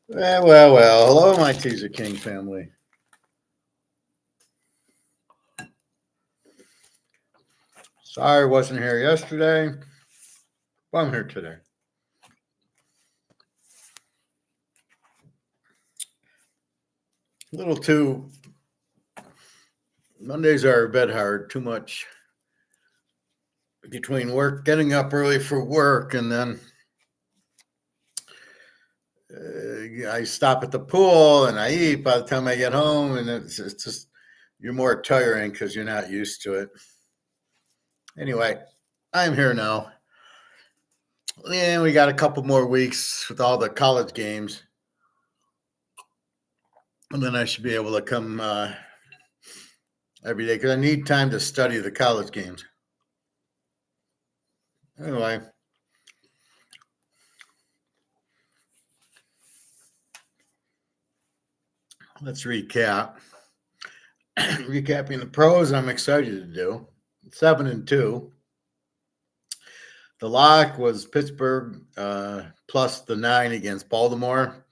Well. Hello, my Teaser King family. Sorry I wasn't here yesterday, but I'm here today. A little too. Mondays are a bit hard, too much between work, getting up early for work, and then I stop at the pool and I eat by the time I get home, and it's just you're more tiring because you're not used to it. Anyway, I'm here now. And we got a couple more weeks with all the college games. And then I should be able to come every day because I need time to study the college games. Anyway, let's recap. Recapping the pros, I'm excited to do 7-2. The lock was Pittsburgh plus the 9 against Baltimore.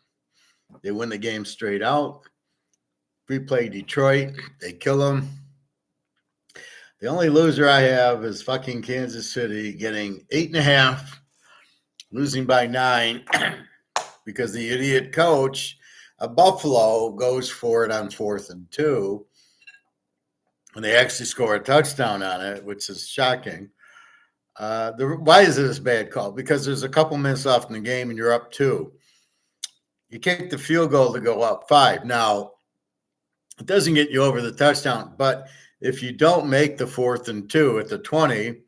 They win the game straight out. We play Detroit. They kill them. The only loser I have is fucking Kansas City getting 8.5, losing by 9 because the idiot coach of Buffalo goes for it on 4th and 2. And they actually score a touchdown on it, which is shocking. Why is it a bad call? Because there's a couple minutes left in the game and you're up 2. You kick the field goal to go up 5. Now, it doesn't get you over the touchdown, but if you don't make the 4th and 2 at the 20,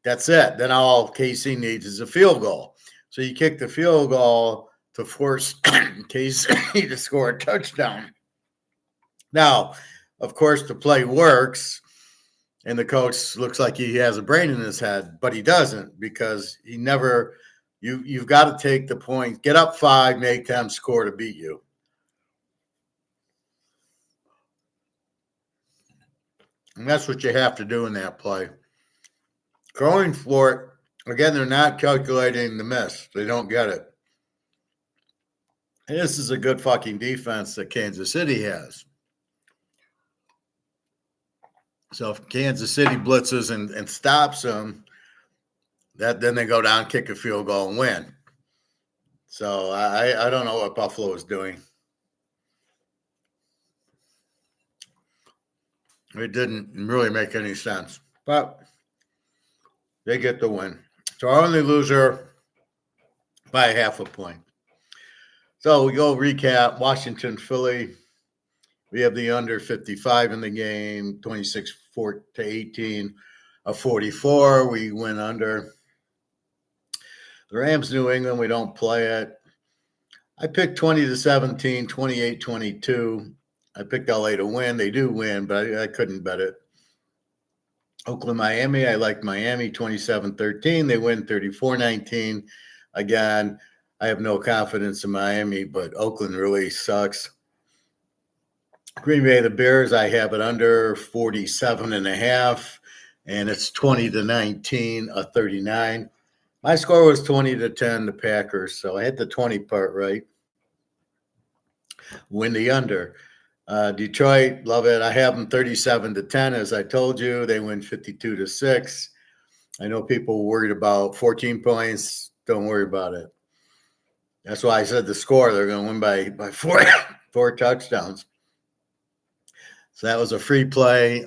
that's it. Then all KC needs is a field goal. So you kick the field goal to force KC to score a touchdown. Now, of course, the play works, and the coach looks like he has a brain in his head, but he doesn't because he never – you've got to take the point, get up 5, make them score to beat you. And that's what you have to do in that play. Going for it, again, they're not calculating the miss. They don't get it. And this is a good fucking defense that Kansas City has. So if Kansas City blitzes and stops them, then they go down, kick a field goal, and win. So I don't know what Buffalo is doing. It didn't really make any sense. But they get the win. So our only loser by 0.5 point. So we go recap. Washington, Philly. We have the under 55 in the game, 26-18, a 44. We win under. The Rams, New England, we don't play it. I picked 20-17, 28-22. I picked LA to win. They do win, but I couldn't bet it. Oakland, Miami, I liked Miami, 27-13. They win 34-19. Again, I have no confidence in Miami, but Oakland really sucks. Green Bay, the Bears, I have it under 47.5, and it's 20-19, a 39. My score was 20-10, the Packers, so I had the 20 part right. Win the under. Detroit, love it. I have them 37-10, as I told you. They win 52-6. I know people worried about 14 points. Don't worry about it. That's why I said the score. They're going to win by four touchdowns. So that was a free play.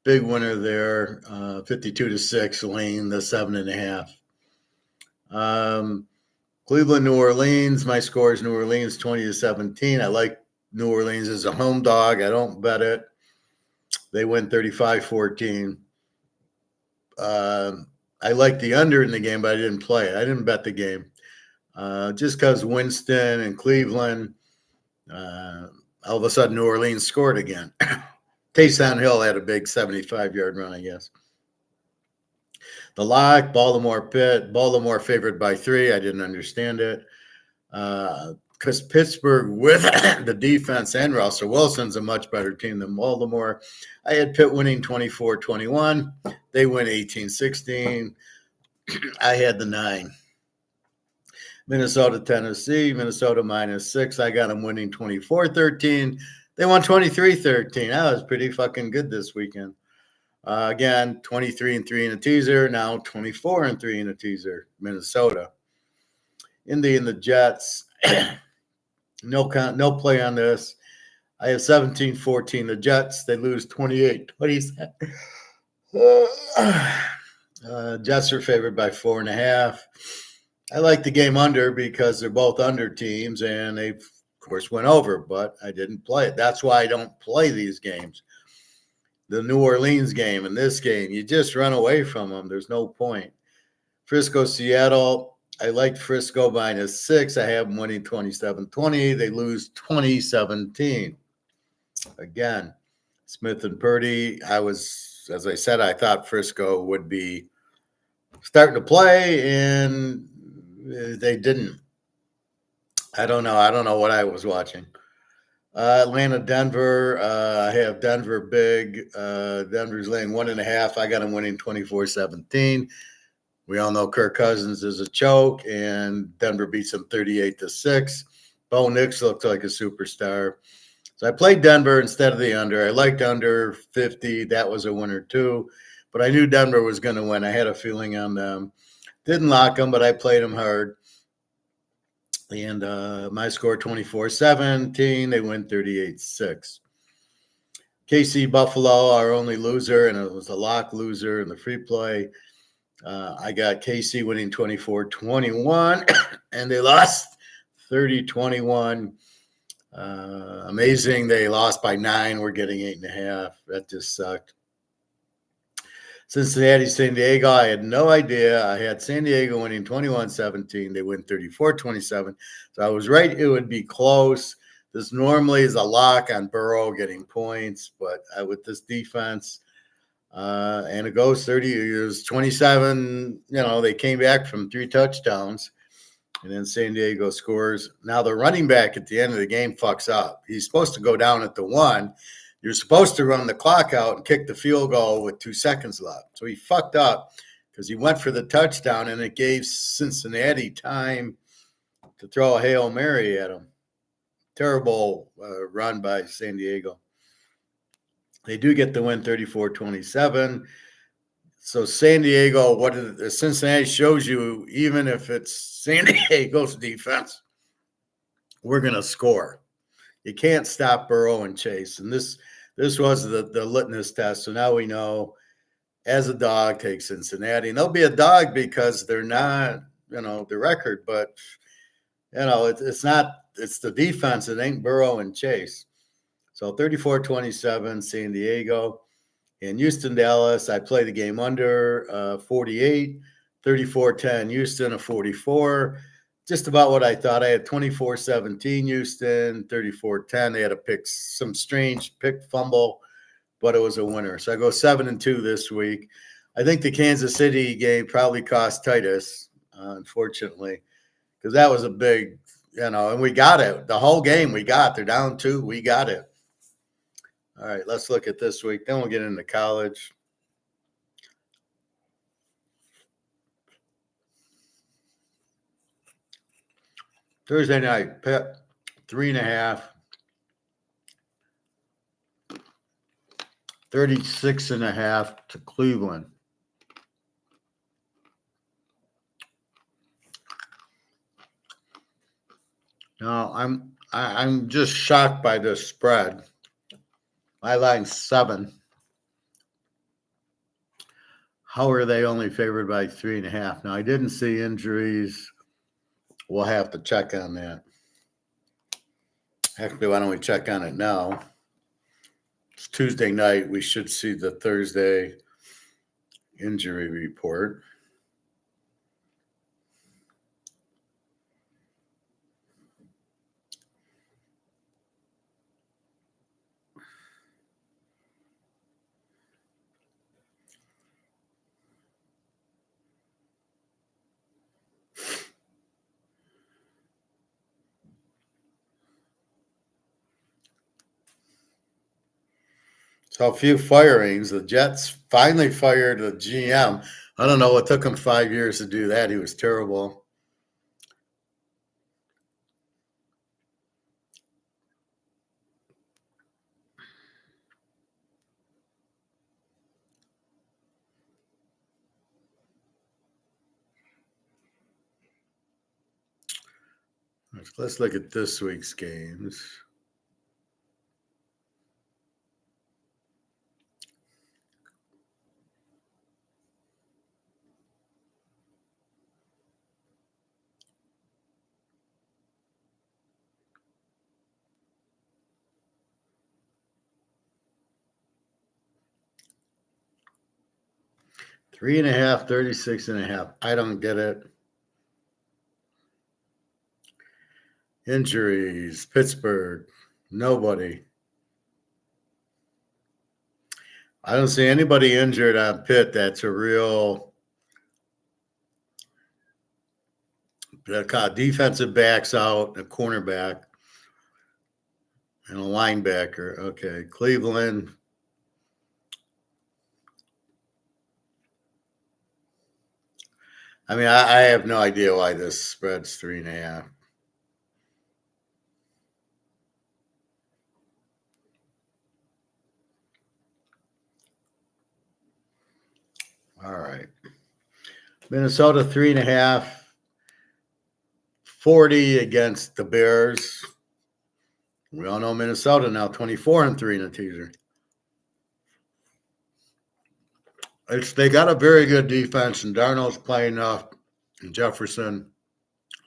Big winner there, 52-6, Lane, the 7.5. Cleveland, New Orleans. My score is New Orleans 20-17. I like New Orleans as a home dog. I don't bet it. They win 35-14. I like the under in the game, but I didn't play it. I didn't bet the game. Just because Winston and Cleveland, all of a sudden New Orleans scored again. Taysom Hill had a big 75-yard run, I guess. The lock, Baltimore Pitt. Baltimore favored by 3. I didn't understand it. Because Pittsburgh, with the defense and Russell Wilson's a much better team than Baltimore. I had Pitt winning 24-21. They win 18-16. I had the 9. Minnesota, Tennessee, Minnesota -6. I got them winning 24-13. They won 23-13. That was pretty fucking good this weekend. Again, 23-3 in a teaser. Now 24-3 in a teaser. Minnesota. Indy and the Jets. No play on this. I have 17-14. The Jets, they lose 28-27. Jets are favored by 4.5. I like the game under because they're both under teams, and they, of course, went over, but I didn't play it. That's why I don't play these games. The New Orleans game and this game, you just run away from them. There's no point. Frisco, Seattle, I liked Frisco -6. I have them winning 27-20. They lose 2017. Again, Smith and Purdy, as I said, I thought Frisco would be starting to play, and they didn't. I don't know what I was watching. Atlanta, Denver. I have Denver big. Denver's laying 1.5. I got them winning 24-17. We all know Kirk Cousins is a choke, and Denver beats them 38-6. Bo Nix looked like a superstar. So I played Denver instead of the under. I liked under 50. That was a winner too. But I knew Denver was going to win. I had a feeling on them. Didn't lock them, but I played them hard. And my score 24-17. They win 38-6. KC Buffalo, our only loser, and it was a lock loser in the free play. I got KC winning 24-21, and they lost 30-21. Amazing. They lost by 9. We're getting 8.5. That just sucked. Cincinnati, San Diego, I had no idea. I had San Diego winning 21-17. They win 34-27. So I was right. It would be close. This normally is a lock on Burrow getting points, but with this defense, and it goes 30 years, 27. They came back from 3 touchdowns, and then San Diego scores. Now the running back at the end of the game fucks up. He's supposed to go down at the 1. You're supposed to run the clock out and kick the field goal with 2 seconds left. So he fucked up because he went for the touchdown, and it gave Cincinnati time to throw a Hail Mary at him. Terrible run by San Diego. They do get the win 34-27. So San Diego, Cincinnati shows you, even if it's San Diego's defense, we're going to score. You can't stop Burrow and Chase. And this was the litmus test. So now we know, as a dog, take Cincinnati. And they'll be a dog because they're not, the record. But, it's not, it's the defense. It ain't Burrow and Chase. So 34-27, San Diego. In Houston, Dallas, I play the game under 48. 34-10, Houston, a 44. Just about what I thought. I had 24-17 Houston, 34-10. They had some strange pick fumble, but it was a winner. So I go 7-2 this week. I think the Kansas City game probably cost Titus, unfortunately, because that was a big, and we got it. The whole game we got. They're down 2. We got it. All right, let's look at this week. Then we'll get into college. Thursday night, Pitt, 3.5. 36.5 to Cleveland. Now, I'm just shocked by this spread. My line's 7. How are they only favored by 3.5? Now, I didn't see injuries. We'll have to check on that. Actually, why don't we check on it now? It's Tuesday night. We should see the Thursday injury report. So a few firings. The Jets finally fired the GM. I don't know what took him 5 years to do that. He was terrible. Let's look at this week's games. Three and a half, 36.5. I don't get it. Injuries, Pittsburgh, nobody. I don't see anybody injured on Pitt. That's a real defensive backs out, a cornerback, and a linebacker. Okay, Cleveland. I mean, I have no idea why this spread's 3.5. All right. Minnesota 3.5. 40 against the Bears. We all know Minnesota now 24-3 in a teaser. They got a very good defense, and Darnold's playing enough. And Jefferson,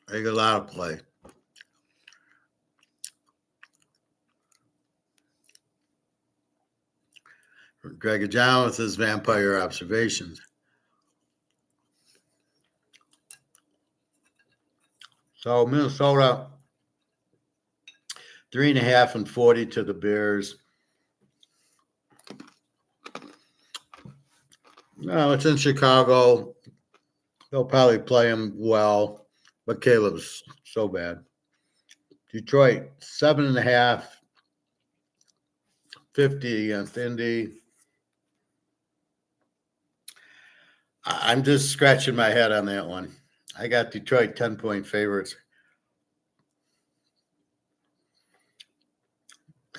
they got a lot of play. Greg John with his vampire observations. So Minnesota 3.5 and 40 to the Bears. No, it's in Chicago. They'll probably play him well, but Caleb's so bad. Detroit 7.5, 50 against Indy. I'm just scratching my head on that one. I got Detroit 10-point favorites.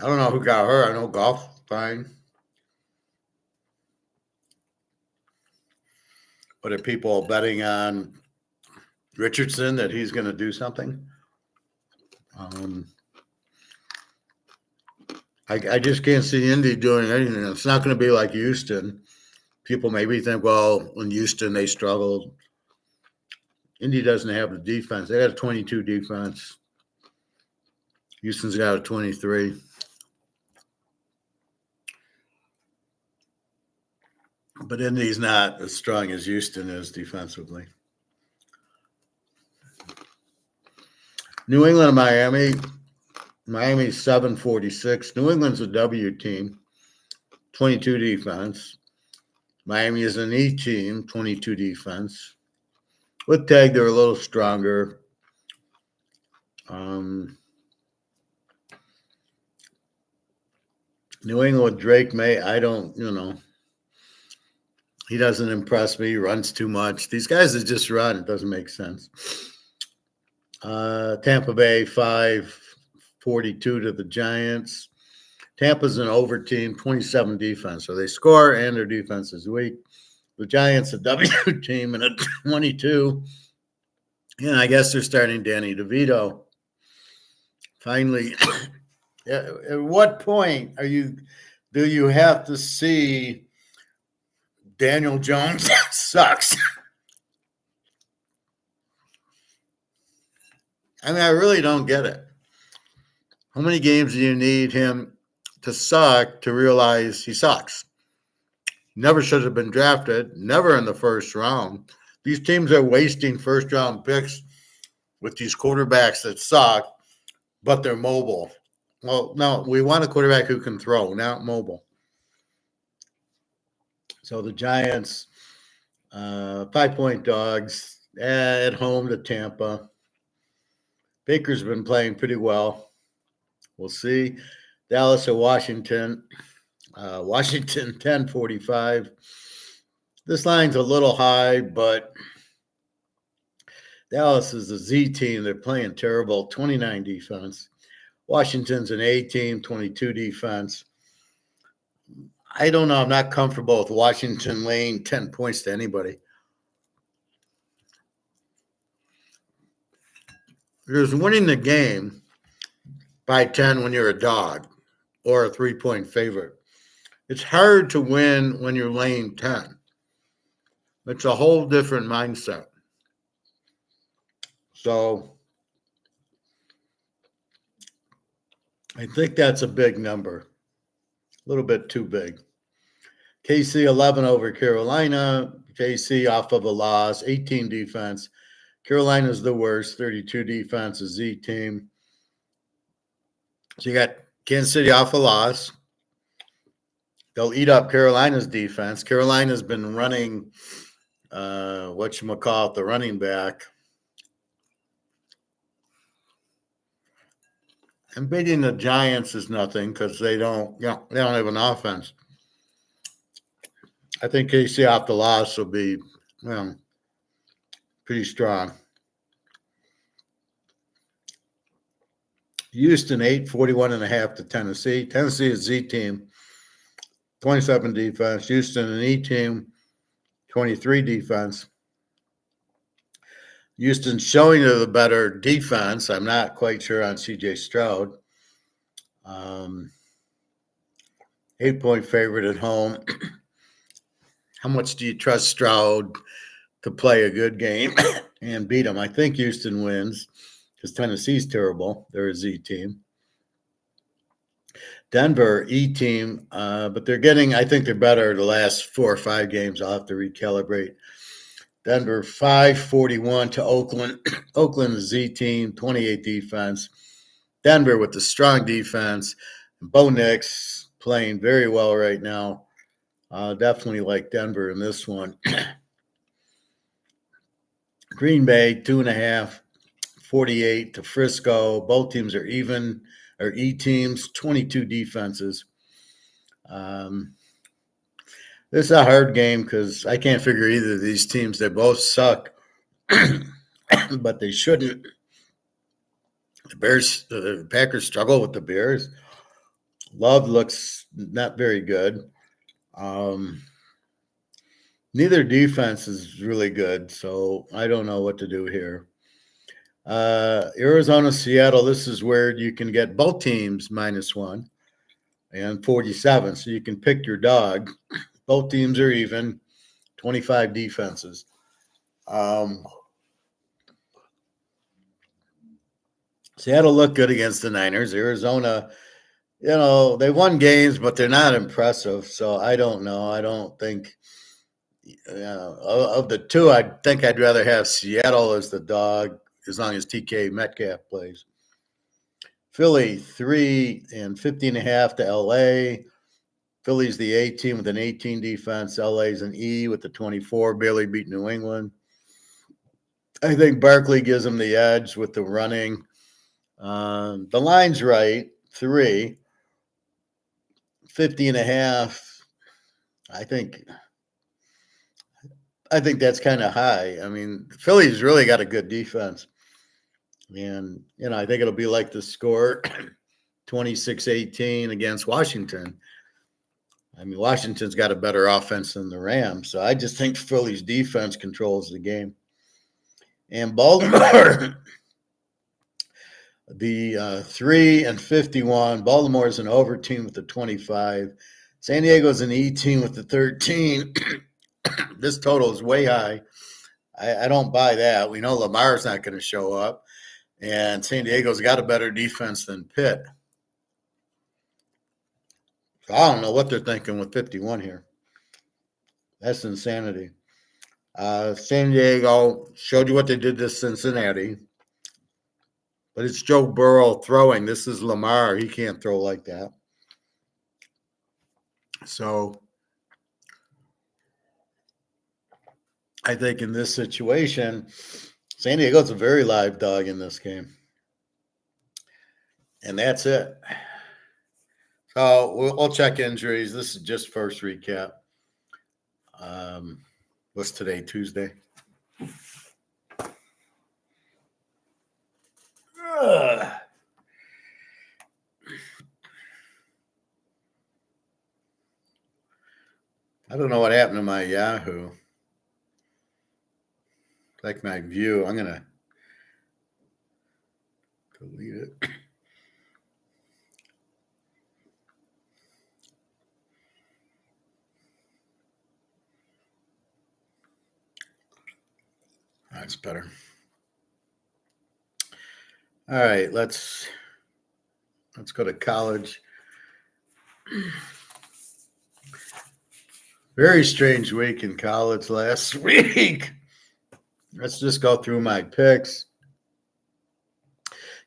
I don't know who got hurt. I know Golf's fine. But are people betting on Richardson that he's going to do something? I just can't see Indy doing anything. It's not going to be like Houston. People maybe think, well, in Houston they struggled. Indy doesn't have the defense. They got a 22 defense. Houston's got a 23. But Indy's not as strong as Houston is defensively. New England, Miami. Miami's 7-46. New England's a W team, 22 defense. Miami is an E team, 22 defense. With Tag, they're a little stronger. New England with Drake May, I don't, he doesn't impress me. He runs too much. These guys that just run, it doesn't make sense. Tampa Bay 5-42 to the Giants. Tampa's an over team, 27 defense. So they score and their defense is weak. The Giants a W team and a 22. And I guess they're starting Danny DeVito. Finally, at what point do you have to see Daniel Jones sucks? I mean, I really don't get it. How many games do you need him to suck to realize he sucks? Never should have been drafted, never in the first round. These teams are wasting first-round picks with these quarterbacks that suck, but they're mobile. Well, no, we want a quarterback who can throw, not mobile. So the Giants, 5-point dogs at home to Tampa. Baker's been playing pretty well. We'll see. Dallas at Washington. Washington 10-45. This line's a little high, but Dallas is a Z team. They're playing terrible. 29 defense. Washington's an A team, 22 defense. I don't know. I'm not comfortable with Washington laying 10 points to anybody. There's winning the game by 10 when you're a dog or a 3-point favorite. It's hard to win when you're laying 10. It's a whole different mindset. So I think that's a big number, a little bit too big. KC 11 over Carolina. KC off of a loss, 18 defense. Carolina's the worst, 32 defense, a Z team. So you got Kansas City off a loss. They'll eat up Carolina's defense. Carolina's been running, the running back. And beating the Giants is nothing because they don't have an offense. I think KC off the loss will be pretty strong. Houston 8, 41.5 to Tennessee. Tennessee is Z team, 27 defense. Houston an E team, 23 defense. Houston's showing you the better defense. I'm not quite sure on CJ Stroud. 8-point favorite at home. How much do you trust Stroud to play a good game and beat him? I think Houston wins because Tennessee's terrible. They're a Z team. Denver, E team, but I think they're better the last 4 or 5 games. I'll have to recalibrate. Denver 5-41 to Oakland. Oakland is Z team, 28 defense. Denver with the strong defense. Bo Nix playing very well right now. Definitely like Denver in this one. Green Bay 2.5, 48 to Frisco. Both teams are even, or E teams, 22 defenses. This is a hard game because I can't figure either of these teams. They both suck, but they shouldn't. The Packers struggle with the Bears. Love looks not very good. Neither defense is really good, so I don't know what to do here. Arizona, Seattle, this is where you can get both teams -1 and 47, so you can pick your dog. Both teams are even, 25 defenses. Seattle looked good against the Niners. Arizona, they won games, but they're not impressive, so I don't know. I don't think of the two, I think I'd rather have Seattle as the dog as long as TK Metcalf plays. Philly 3 and 50.5 to LA. Philly's the A team with an 18 defense. LA's an E with the 24. Barely beat New England. I think Barkley gives them the edge with the running. The line's right, 3. 50.5. I think that's kind of high. I mean, Philly's really got a good defense. And, I think it'll be like the score 26-18 against Washington. I mean, Washington's got a better offense than the Rams. So I just think Philly's defense controls the game. And Baltimore, the 3 and 51. Baltimore's an over team with the 25. San Diego's an E team with the 13. This total is way high. I don't buy that. We know Lamar's not going to show up. And San Diego's got a better defense than Pitt. So I don't know what they're thinking with 51 here. That's insanity. San Diego showed you what they did to Cincinnati. But it's Joe Burrow throwing. This is Lamar. He can't throw like that. So I think in this situation, San Diego's a very live dog in this game. And that's it. So we'll check injuries. This is just first recap. What's today, Tuesday? I don't know what happened to my Yahoo. Like my view, I'm going to Delete it. That's better. All right, let's go to college. Very strange week in college last week. Let's just go through my picks.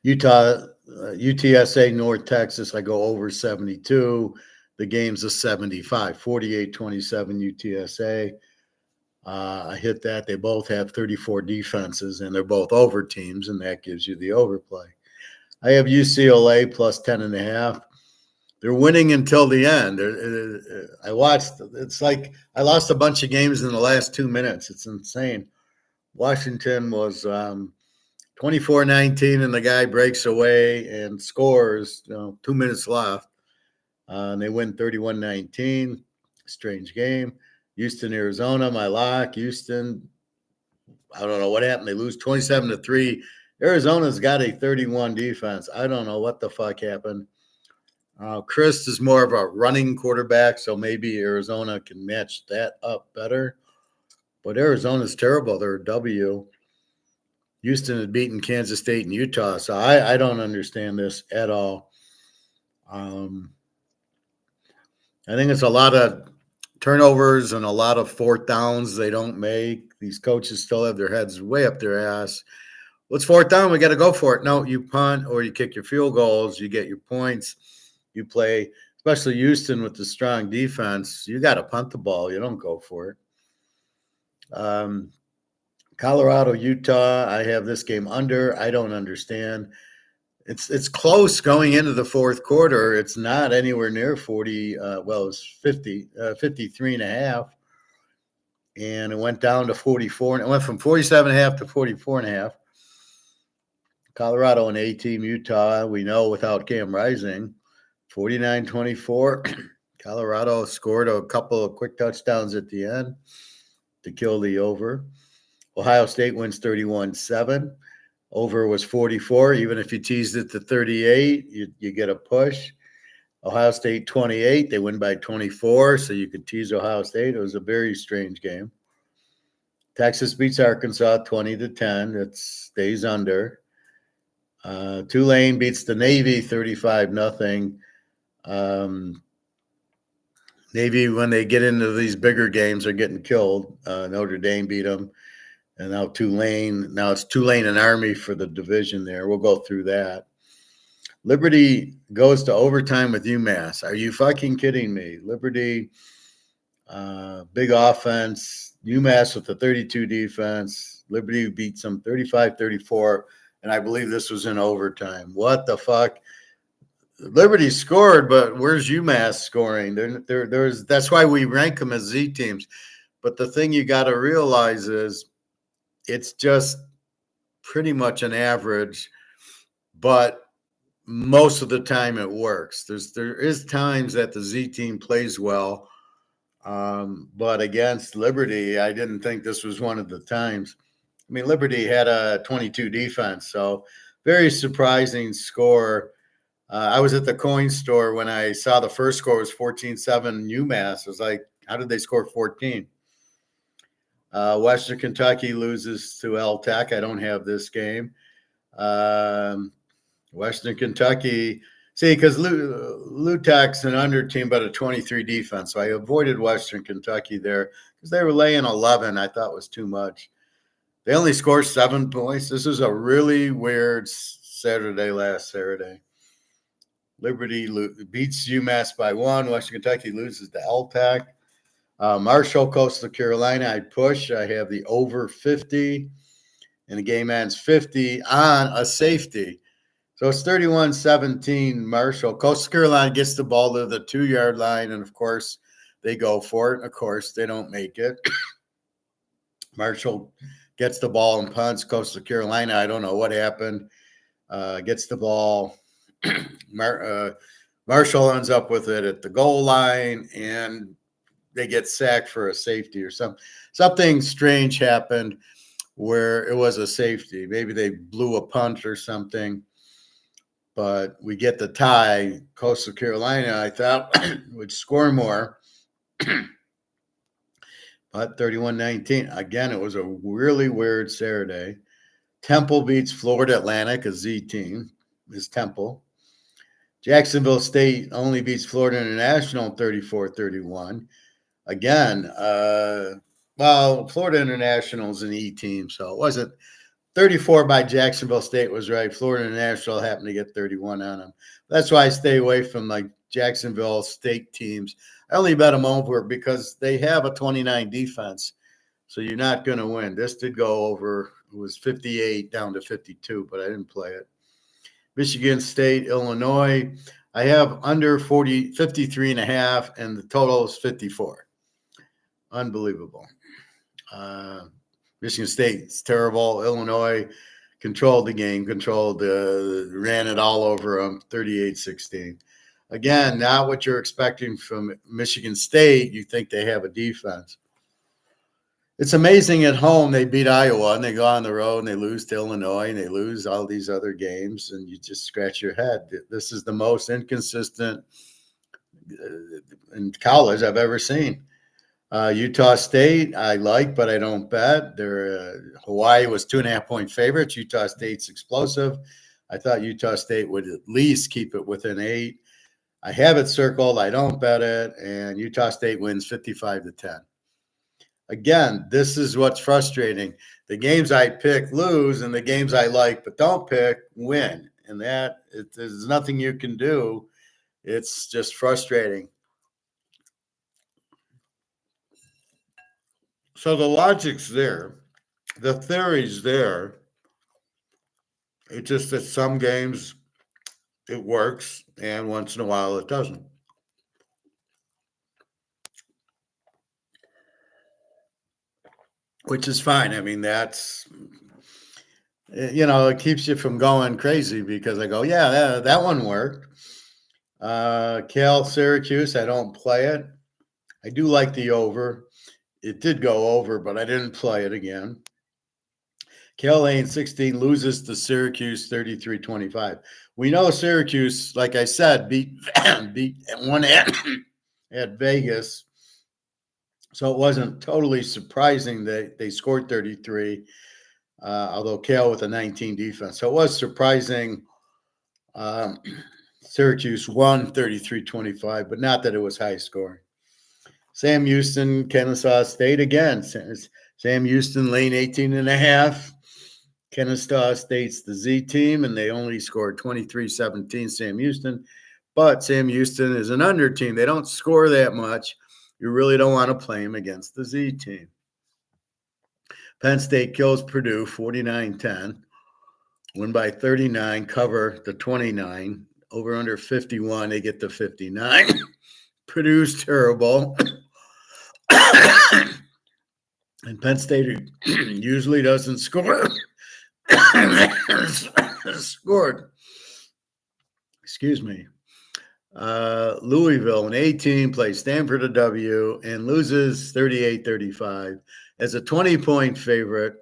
Utah, UTSA, North Texas, I go over 72. The game's a 75, 48-27 UTSA. I hit that. They both have 34 defenses, and they're both over teams, and that gives you the overplay. I have UCLA plus 10.5. They're winning until the end. I watched. It's like I lost a bunch of games in the last 2 minutes. It's insane. Washington was 24-19, and the guy breaks away and scores. 2 minutes left, and they win 31-19. Strange game. Houston, Arizona, my lock. Houston, I don't know what happened. They lose 27-3. Arizona's got a 31 defense. I don't know what the fuck happened. Chris is more of a running quarterback, so maybe Arizona can match that up better. But Arizona's terrible. They're a W. Houston had beaten Kansas State and Utah, so I don't understand this at all. I think it's a lot of turnovers and a lot of fourth downs they don't make. These coaches still have their heads way up their ass. What's fourth down? We got to go for it. No, you punt or you kick your field goals. You get your points. You play, especially Houston with the strong defense. You got to punt the ball. You don't go for it. Colorado, Utah. I have this game under. I don't understand. It's close going into the fourth quarter. It's not anywhere near 40. It was 53.5. And it went down to 44. And it went from 47.5 to 44.5. Colorado and A-team, Utah, we know without Cam Rising, 49-24. Colorado scored a couple of quick touchdowns at the end to kill the over. Ohio State wins 31-7. Over was 44. Even if you teased it to 38, you get a push. Ohio State 28. They win by 24, so you could tease Ohio State. It was a very strange game. Texas beats Arkansas 20-10. It stays under. Tulane beats the Navy 35-0. Navy, when they get into these bigger games, are getting killed. Notre Dame beat them. And now Tulane. Now it's Tulane and Army for the division there. We'll go through that. Liberty goes to overtime with UMass. Are you fucking kidding me? Liberty, big offense. UMass with the 32 defense. Liberty beats them 35-34. And I believe this was in overtime. What the fuck? Liberty scored, but where's UMass scoring? That's why we rank them as Z teams. But the thing you got to realize is it's just pretty much an average, but most of the time it works. There is times that the Z team plays well, but against Liberty, I didn't think this was one of the times. I mean, Liberty had a 22 defense, so very surprising score. I was at the coin store when I saw the first score was 14-7 UMass. I was like, how did they score 14? Western Kentucky loses to L-Tech. I don't have this game. Western Kentucky, see, because Lutech's an under team, but a 23 defense. So I avoided Western Kentucky there because they were laying 11. I thought was too much. They only scored 7 points. This is a really weird last Saturday. Liberty beats UMass by 1. Western Kentucky loses to L-Tech. Marshall, Coastal Carolina, I push. I have the over 50, and the game ends 50 on a safety. So it's 31-17 Marshall. Coastal Carolina gets the ball to the 2-yard line, and, of course, they go for it. Of course, they don't make it. Marshall gets the ball and punts. Coastal Carolina, I don't know what happened, gets the ball. Marshall ends up with it at the goal line, and they get sacked for a safety or something strange happened where it was a safety. Maybe they blew a punt or something. but we get the tie. Coastal Carolina, I thought, would score more. But 31-19. Again, it was a really weird Saturday. Temple beats Florida Atlantic, a Z team, is Temple. Jacksonville State only beats Florida International 34-31. Again, Florida International is an E team, so it wasn't 34 by Jacksonville State was right. Florida International happened to get 31 on them. That's why I stay away from like Jacksonville State teams. I only bet them over because they have a 29 defense, so you're not going to win. This did go over. It was 58 down to 52, but I didn't play it. Michigan State, Illinois. I have under 53.5, and the total is 54. Unbelievable. Michigan State's terrible. Illinois controlled the game, ran it all over them, 38-16. Again, not what you're expecting from Michigan State. You think they have a defense. It's amazing at home they beat Iowa, and they go on the road and they lose to Illinois, and they lose all these other games, and you just scratch your head. This is the most inconsistent in college I've ever seen. Utah State, I like, but I don't bet. Hawaii was 2.5-point favorites. Utah State's explosive. I thought Utah State would at least keep it within 8. I have it circled. I don't bet it, and Utah State wins 55-10. Again, this is what's frustrating. The games I pick lose, and the games I like but don't pick win. And there's nothing you can do. It's just frustrating. So the logic's there. The theory's there. It's just that some games it works, and once in a while it doesn't. Which is fine. I mean, that's, it keeps you from going crazy because I go, yeah, that one worked. Cal Syracuse, I don't play it. I do like the over. It did go over, but I didn't play it again. Cal Lane 16 loses to Syracuse 33-25. We know Syracuse, like I said, beat one at Vegas. So it wasn't totally surprising that they scored 33, although Cal with a 19 defense. So it was surprising. Syracuse won 33-25, but not that it was high scoring. Sam Houston, Kennesaw State again. Sam Houston, lane 18.5. Kennesaw State's the Z team, and they only scored 23-17, Sam Houston. But Sam Houston is an under team. They don't score that much. You really don't want to play them against the Z team. Penn State kills Purdue 49-10. Win by 39, cover the 29. Over under 51, they get the 59. Purdue's terrible. And Penn State usually doesn't score. Scored. Excuse me. Louisville, an 18, plays Stanford a W and loses 38-35 as a 20-point favorite.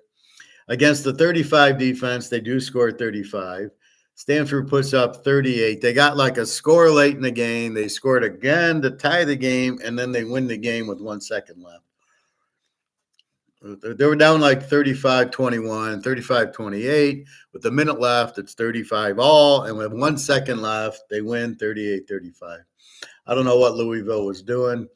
Against the 35 defense, they do score 35. Stanford puts up 38. They got like a score late in the game. They scored again to tie the game, and then they win the game with 1 second left. They were down like 35-21, 35-28. With a minute left, it's 35 all. And with 1 second left, they win 38-35. I don't know what Louisville was doing.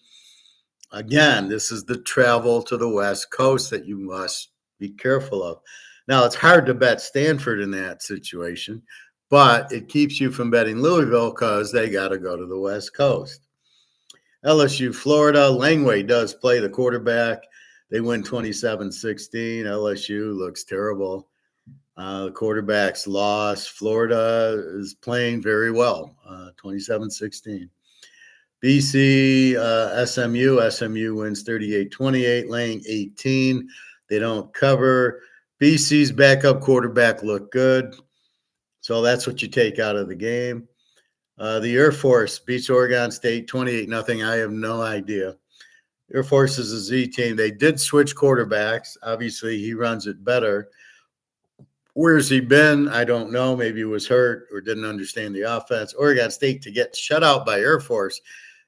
Again, this is the travel to the West Coast that you must be careful of. Now, it's hard to bet Stanford in that situation, but it keeps you from betting Louisville because they got to go to the West Coast. LSU, Florida. Langley does play the quarterback. They win 27-16. LSU looks terrible. The quarterback's lost. Florida is playing very well, 27-16. BC, SMU. SMU wins 38-28, laying 18. They don't cover. BC's backup quarterback looked good. So that's what you take out of the game. The Air Force beats Oregon State 28-0. I have no idea. Air Force is a Z team. They did switch quarterbacks. Obviously, he runs it better. Where's he been? I don't know. Maybe he was hurt or didn't understand the offense. Oregon State to get shut out by Air Force.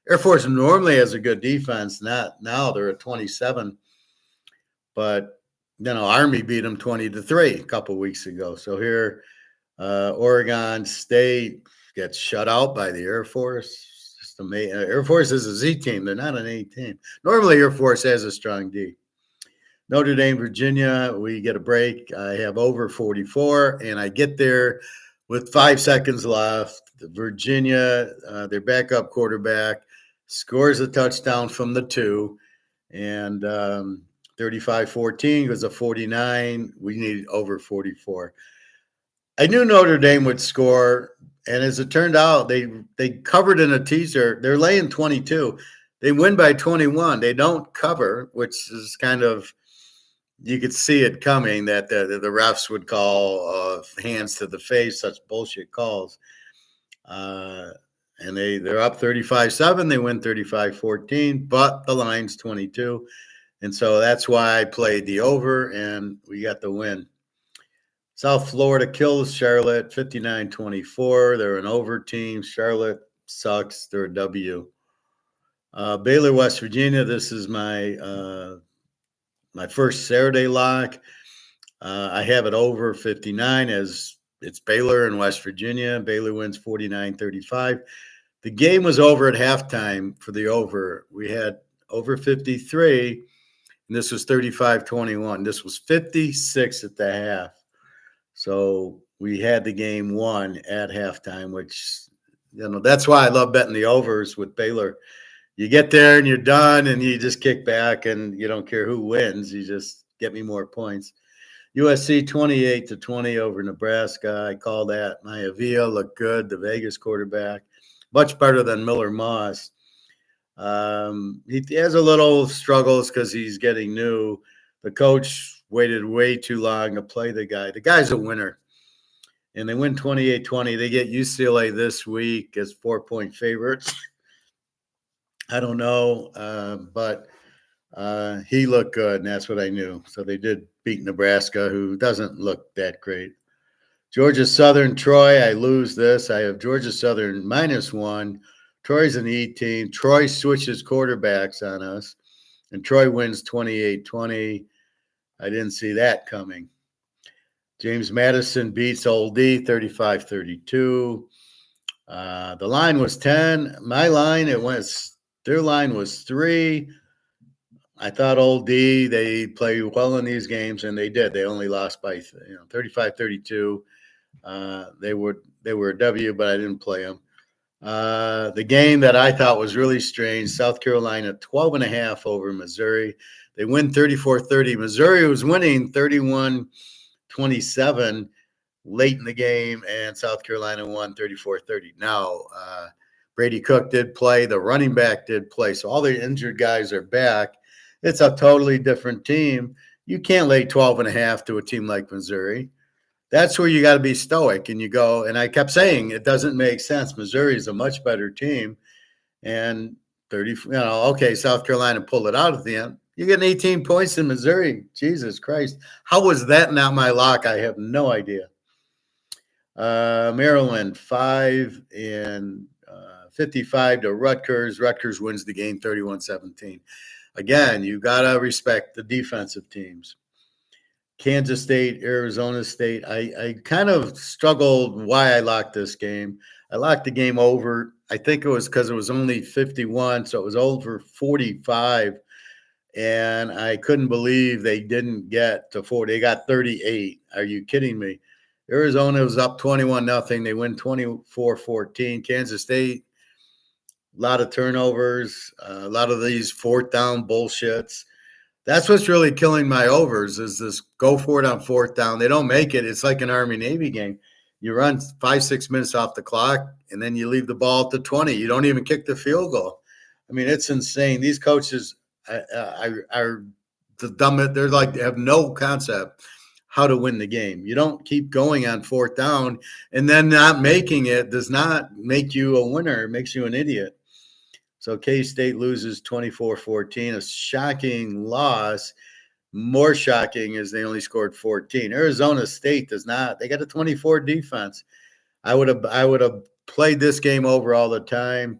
Air Force normally has a good defense. Not now. They're at 27. But, Army beat them 20-3 a couple weeks ago. So here, Oregon State gets shut out by the Air Force. Just amazing. Air Force is a Z team. They're not an A team. Normally, Air Force has a strong D. Notre Dame, Virginia, we get a break. I have over 44, and I get there with 5 seconds left. Virginia, their backup quarterback, scores a touchdown from the 2, and 35-14 goes to 49. We need over 44. I knew Notre Dame would score, and as it turned out, they covered in a teaser. They're laying 22. They win by 21. They don't cover, which is kind of – you could see it coming that the refs would call hands to the face, such bullshit calls. And they're up 35-7. They win 35-14, but the line's 22. And so that's why I played the over, and we got the win. South Florida kills Charlotte 59-24. They're an over team. Charlotte sucks. They're a W. Baylor, West Virginia. This is my first Saturday lock. I have it over 59 as it's Baylor and West Virginia. Baylor wins 49-35. The game was over at halftime for the over. We had over 53, and this was 35-21. This was 56 at the half. So we had the game won at halftime, which, that's why I love betting the overs with Baylor. You get there and you're done and you just kick back and you don't care who wins. You just get me more points. USC 28-20 over Nebraska. I call that. Maivia looked good, the Vegas quarterback. Much better than Miller Moss. He has a little struggles because he's getting new. The coach waited way too long to play the guy. The guy's a winner. And they win 28-20. They get UCLA this week as 4-point favorites. I don't know, but he looked good, and that's what I knew. So they did beat Nebraska, who doesn't look that great. Georgia Southern, Troy, I lose this. I have Georgia Southern -1. Troy's an E team. Troy switches quarterbacks on us, and Troy wins 28-20. I didn't see that coming. James Madison beats Old D 35-32. The line was 10. My line, their line was 3. I thought Old D, they play well in these games, and they did. They only lost by 35-32. They were a W, but I didn't play them. The game that I thought was really strange, South Carolina 12.5 over Missouri. They win 34-30. Missouri was winning 31-27 late in the game, and South Carolina won 34-30. Now, Brady Cook did play. The running back did play. So all the injured guys are back. It's a totally different team. You can't lay 12.5 to a team like Missouri. That's where you got to be stoic. And you go, and I kept saying it doesn't make sense. Missouri is a much better team. And okay, South Carolina pulled it out at the end. You get 18 points in Missouri. Jesus Christ. How was that not my lock? I have no idea. Maryland 55 to Rutgers. Rutgers wins the game 31-17. Again, you got to respect the defensive teams. Kansas State, Arizona State. I kind of struggled why I locked this game. I locked the game over. I think it was because it was only 51, so it was over 45. And I couldn't believe they didn't get to 40. They got 38. Are you kidding me? Arizona was up 21-0. They win 24-14. Kansas State, a lot of turnovers, a lot of these fourth down bullshits. That's what's really killing my overs is this go for it on fourth down. They don't make it. It's like an Army-Navy game. You run 5-6 minutes off the clock, and then you leave the ball at the 20. You don't even kick the field goal. I mean, it's insane. These coaches are the dumb. They're like they have no concept how to win the game. You don't keep going on fourth down, and then not making it does not make you a winner. It makes you an idiot. So K-State loses 24-14, a shocking loss. More shocking is they only scored 14. Arizona State does not. They got a 24 defense. I would have played this game over all the time.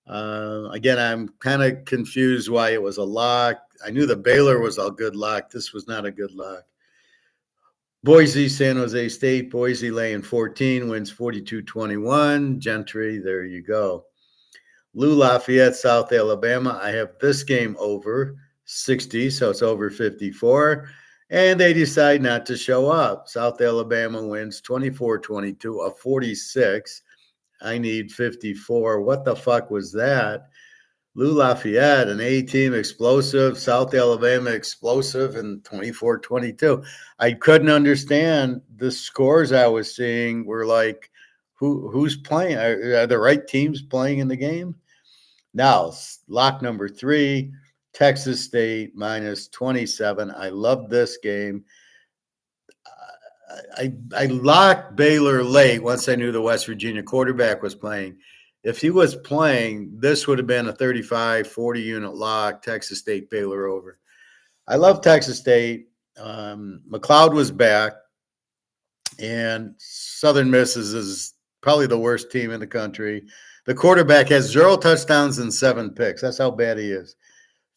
Again, I'm kind of confused why it was a lock. I knew the Baylor was a good lock. This was not a good lock. Boise, San Jose State. Boise laying 14, wins 42-21. Gentry, there you go. Lou Lafayette, South Alabama. I have this game over 60, so it's over 54. And they decide not to show up. South Alabama wins 24-22, a 46. I need 54. What the fuck was that? Lou Lafayette, an A-team explosive, South Alabama explosive, and 24-22. I couldn't understand the scores I was seeing were like, who's playing? Are the right teams playing in the game? Now, lock number 3, Texas State minus 27. I love this game. I locked Baylor late once I knew the West Virginia quarterback was playing. If he was playing, this would have been a 35, 40 unit lock, Texas State, Baylor over. I love Texas State. McLeod was back, and Southern Miss is probably the worst team in the country. The quarterback has 0 touchdowns and 7 picks. That's how bad he is.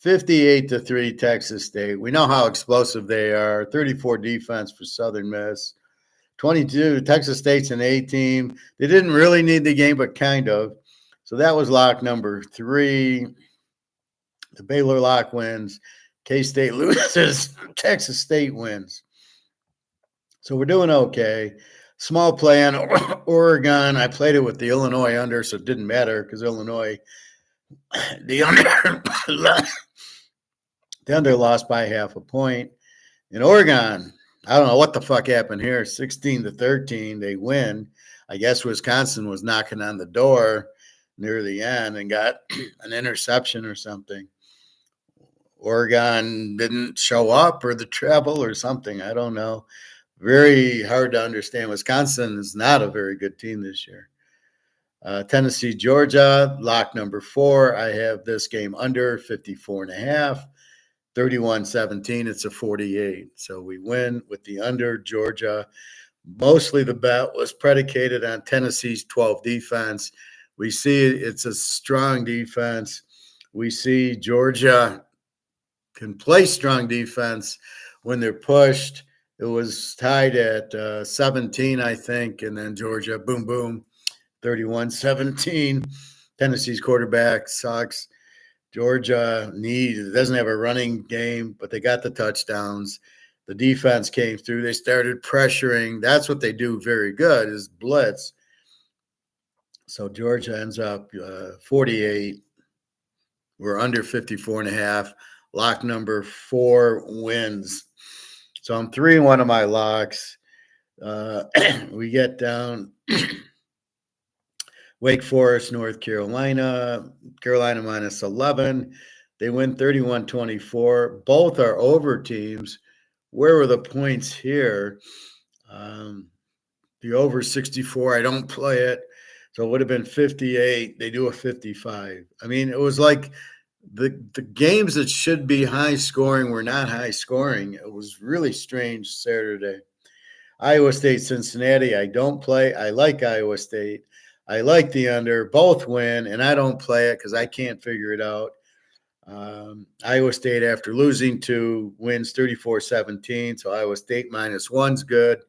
58-3 Texas State. We know how explosive they are. 34 defense for Southern Miss. 22, Texas State's an A-team. They didn't really need the game, but kind of. So that was lock number 3. The Baylor lock wins. K-State loses. Texas State wins. So we're doing okay. Small play on Oregon. I played it with the Illinois under, so it didn't matter because Illinois, the under lost by half a point. In Oregon, I don't know what the fuck happened here. 16-13, they win. I guess Wisconsin was knocking on the door near the end and got an interception or something. Oregon didn't show up or the travel or something. I don't know. Very hard to understand. Wisconsin is not a very good team this year. Tennessee, Georgia, lock number 4. I have this game under 54.5. 31-17, it's a 48. So we win with the under. Georgia. Mostly the bet was predicated on Tennessee's 12 defense. We see it's a strong defense. We see Georgia can play strong defense when they're pushed. It was tied at 17, I think, and then Georgia, boom, boom, 31-17. Tennessee's quarterback sucks. Georgia doesn't have a running game, but they got the touchdowns. The defense came through. They started pressuring. That's what they do very good is blitz. So Georgia ends up 48. We're under 54.5. Lock number 4 wins. So I'm 3-1 of my locks. We get down Wake Forest, North Carolina, Carolina minus 11. They win 31-24. Both are over teams. Where were the points here? The over 64, I don't play it. So it would have been 58. They do a 55. I mean, it was like the games that should be high scoring were not high scoring. It was really strange Saturday. Iowa State, Cincinnati, I don't play. I like Iowa State. I like the under. Both win, and I don't play it because I can't figure it out. Iowa State, after losing 2, wins 34-17. So Iowa State minus 1's good.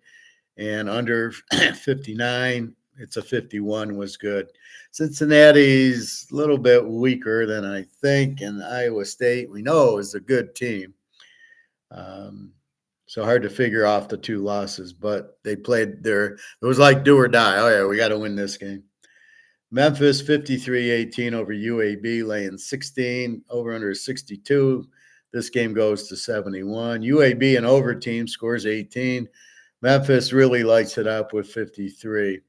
And under 59, it's a 51 was good. Cincinnati's a little bit weaker than I think, and Iowa State, we know, is a good team. So hard to figure off the 2 losses, but they played it was like do or die. Oh, yeah, we got to win this game. Memphis 53-18 over UAB, laying 16, over under 62. This game goes to 71. UAB, an over team, scores 18. Memphis really lights it up with 53.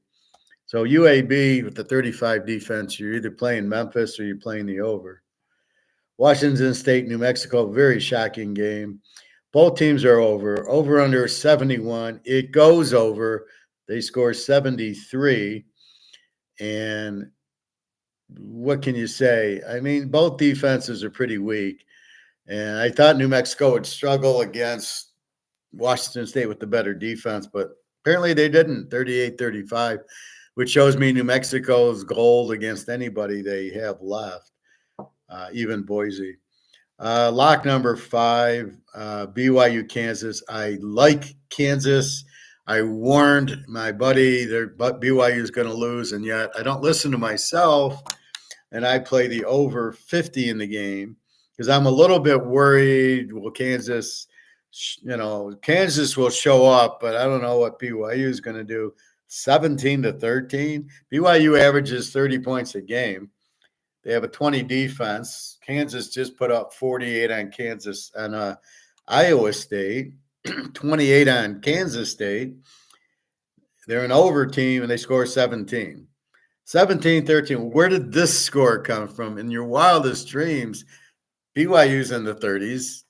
So UAB with the 35 defense, you're either playing Memphis or you're playing the over. Washington State, New Mexico, very shocking game. Both teams are over. Over under 71. It goes over. They score 73. And what can you say? I mean, both defenses are pretty weak. And I thought New Mexico would struggle against Washington State with the better defense, but apparently they didn't, 38-35, which shows me New Mexico's gold against anybody they have left, even Boise. Lock number 5, BYU, Kansas. I like Kansas. I warned my buddy but BYU is going to lose, and yet I don't listen to myself, and I play the over 50 in the game because I'm a little bit worried. Will Kansas, Kansas will show up, but I don't know what BYU is going to do. 17-13. BYU averages 30 points a game. They have a 20 defense. Kansas just put up 48 on Kansas and Iowa State, 28 on Kansas State. They're an over team, and they score 17. 17-13. Where did this score come from? In your wildest dreams, BYU's in the 30s.